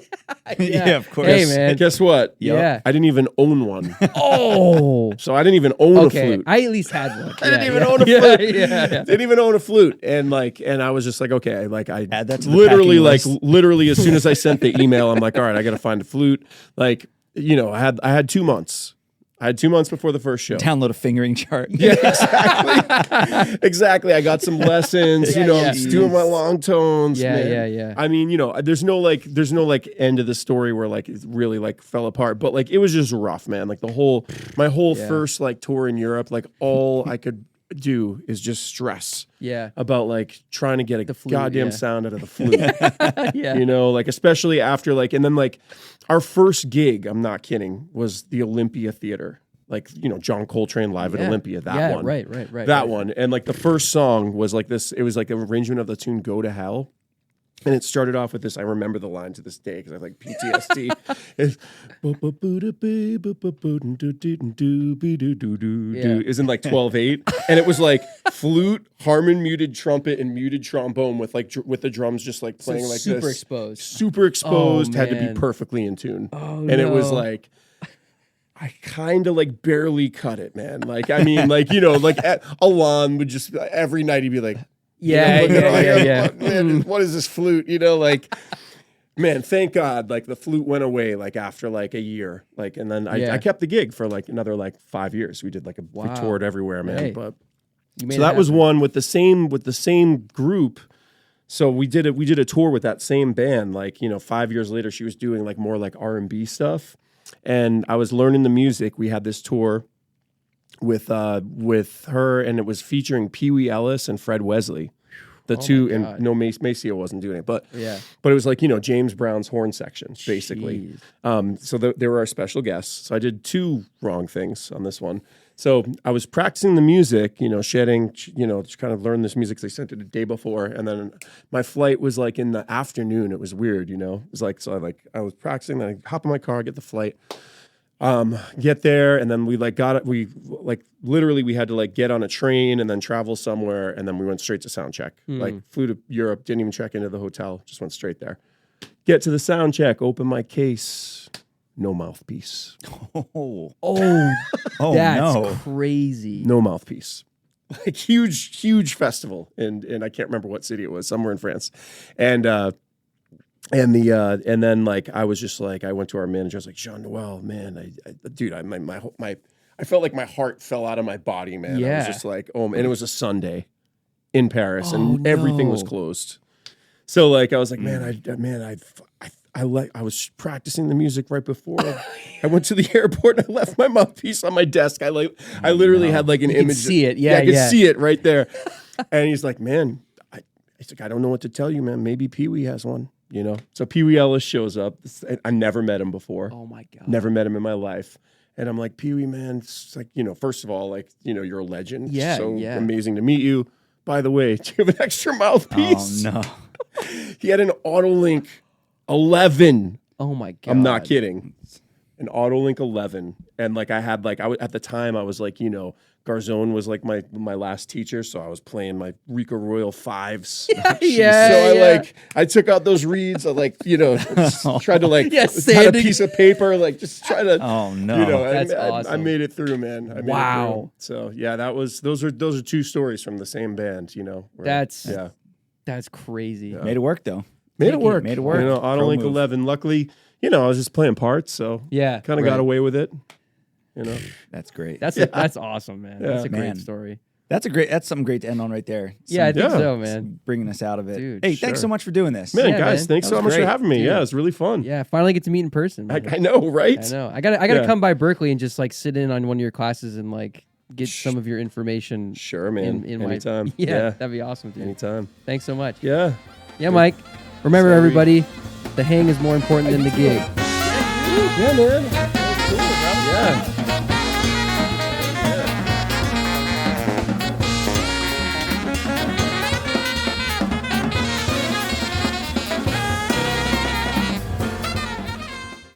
[SPEAKER 1] Yeah, of course.
[SPEAKER 2] Hey, man.
[SPEAKER 3] And guess what?
[SPEAKER 2] Yeah.
[SPEAKER 3] I didn't even own one.
[SPEAKER 2] Oh.
[SPEAKER 3] So I didn't even own a flute.
[SPEAKER 2] I at least had one.
[SPEAKER 3] I didn't even own a flute.
[SPEAKER 2] Yeah.
[SPEAKER 3] Didn't even own a flute. And I was just like, okay, like I
[SPEAKER 1] Add that to the
[SPEAKER 3] literally,
[SPEAKER 1] packing
[SPEAKER 3] like
[SPEAKER 1] list.
[SPEAKER 3] literally as soon as I sent the email, I'm like, all right, I got to find a flute. Like, I had 2 months. I had 2 months before the first show.
[SPEAKER 1] Download a fingering chart.
[SPEAKER 3] Yeah, exactly. Exactly. I got some lessons, doing my long tones.
[SPEAKER 2] Yeah,
[SPEAKER 3] man.
[SPEAKER 2] yeah.
[SPEAKER 3] I mean, there's no end of the story where like it really like fell apart, but like it was just rough, man. Like my whole first like tour in Europe, like all I could do is just stress about like trying to get a
[SPEAKER 2] flute,
[SPEAKER 3] goddamn sound out of the flute.
[SPEAKER 2] Yeah.
[SPEAKER 3] Like especially after like, and then like our first gig, I'm not kidding, was the Olympia Theater. Like, John Coltrane live at Olympia, that one.
[SPEAKER 2] Right.
[SPEAKER 3] That one. And like the first song was like this, it was like an arrangement of the tune Go to Hell. And it started off with this. I remember the line to this day because I have like PTSD. Is in like 12/8, and it was like flute, harmon muted trumpet, and muted trombone with like with the drums just like playing like
[SPEAKER 2] super
[SPEAKER 3] this.
[SPEAKER 2] exposed.
[SPEAKER 3] Super exposed.
[SPEAKER 2] Oh,
[SPEAKER 3] had to
[SPEAKER 2] man.
[SPEAKER 3] be perfectly in tune.
[SPEAKER 2] Oh,
[SPEAKER 3] and it was
[SPEAKER 2] no.
[SPEAKER 3] like. I kind of like barely cut it, man. Like, I mean, like, like Alon would just every night he'd be like,
[SPEAKER 2] Yeah.
[SPEAKER 3] Man, what is this flute? Man, thank God, like the flute went away like after like a year, like, and then I kept the gig for like another like 5 years. We did like we toured everywhere, man.
[SPEAKER 2] Hey,
[SPEAKER 3] but
[SPEAKER 2] so
[SPEAKER 3] that was one with the same group. So we did a tour with that same band. Like 5 years later, she was doing like more like R&B stuff, and I was learning the music. We had this tour with her, and it was featuring Pee Wee Ellis and Fred Wesley, the two, and no Maceo wasn't doing it, but it was like James Brown's horn section basically. So they were our special guests. So I did 2 wrong things on this one. So I was practicing the music, shedding, just kind of learn this music because I sent it the day before, and then my flight was like in the afternoon. It was weird, It was like I was practicing, then I hop in my car, get the flight. Get there, and then we literally we had to like get on a train and then travel somewhere, and then we went straight to sound check. Like flew to Europe, didn't even check into the hotel, just went straight there. Get to the sound check, open my case, no mouthpiece.
[SPEAKER 2] That's crazy.
[SPEAKER 3] No mouthpiece. Like huge festival, and I can't remember what city it was, somewhere in France, and then like I was just like I went to our manager. I was like, Jean-Noel, man, I felt like my heart fell out of my body, man. I was just like, and it was a Sunday in Paris, and everything was closed. So like I was like, I was practicing the music right before I went to the airport, and I left my mouthpiece on my desk. I literally had like an image.
[SPEAKER 2] Could see it,
[SPEAKER 3] I could see it right there. And he's like, man, I don't know what to tell you, man. Maybe Pee Wee has one. So Pee Wee Ellis shows up. I never met him before.
[SPEAKER 2] Oh my God.
[SPEAKER 3] Never met him in my life. And I'm like, Pee Wee, man, it's like, first of all, like, you're a legend.
[SPEAKER 2] Yeah.
[SPEAKER 3] So amazing to meet you. By the way, do you have an extra mouthpiece?
[SPEAKER 1] Oh, no.
[SPEAKER 3] He had an Autolink 11.
[SPEAKER 2] Oh my God.
[SPEAKER 3] I'm not kidding. An Autolink 11. And like at the time I was like, Garzone was like my last teacher, so I was playing my Rico Royal 5s. So I took out those reeds. I tried to had a piece of paper, like just try to.
[SPEAKER 1] Oh no,
[SPEAKER 2] that's awesome.
[SPEAKER 3] I made it through, man. I made it through. So yeah, those are 2 stories from the same band.
[SPEAKER 2] That's crazy.
[SPEAKER 1] Made it work though.
[SPEAKER 3] Made it work.
[SPEAKER 1] Pro
[SPEAKER 3] Autolink
[SPEAKER 1] move.
[SPEAKER 3] 11. Luckily, I was just playing parts, so kind of got away with it.
[SPEAKER 1] That's great.
[SPEAKER 2] That's awesome, man. That's a great story.
[SPEAKER 1] That's something great to end on right there.
[SPEAKER 2] I think so, man.
[SPEAKER 1] Bringing us out of it.
[SPEAKER 2] Dude,
[SPEAKER 1] hey, thanks so much for doing this.
[SPEAKER 3] Man,
[SPEAKER 2] Yeah,
[SPEAKER 3] guys,
[SPEAKER 2] man.
[SPEAKER 3] thanks
[SPEAKER 1] That
[SPEAKER 3] so
[SPEAKER 1] was
[SPEAKER 3] much for
[SPEAKER 1] great.
[SPEAKER 3] having me.
[SPEAKER 2] Dude.
[SPEAKER 3] Yeah, it's really fun.
[SPEAKER 2] Yeah, finally get to meet in person. Man.
[SPEAKER 3] I know, right?
[SPEAKER 2] I know. I gotta come by Berkeley and just like sit in on one of your classes and like get some of your information.
[SPEAKER 3] Sure, man.
[SPEAKER 2] In
[SPEAKER 3] Anytime.
[SPEAKER 2] Yeah, that'd be awesome, dude.
[SPEAKER 3] Anytime.
[SPEAKER 2] Thanks so much.
[SPEAKER 3] Yeah.
[SPEAKER 2] Yeah, Mike. Remember, everybody, the hang is more important than the gig.
[SPEAKER 3] Yeah, man. That's cool. Yeah.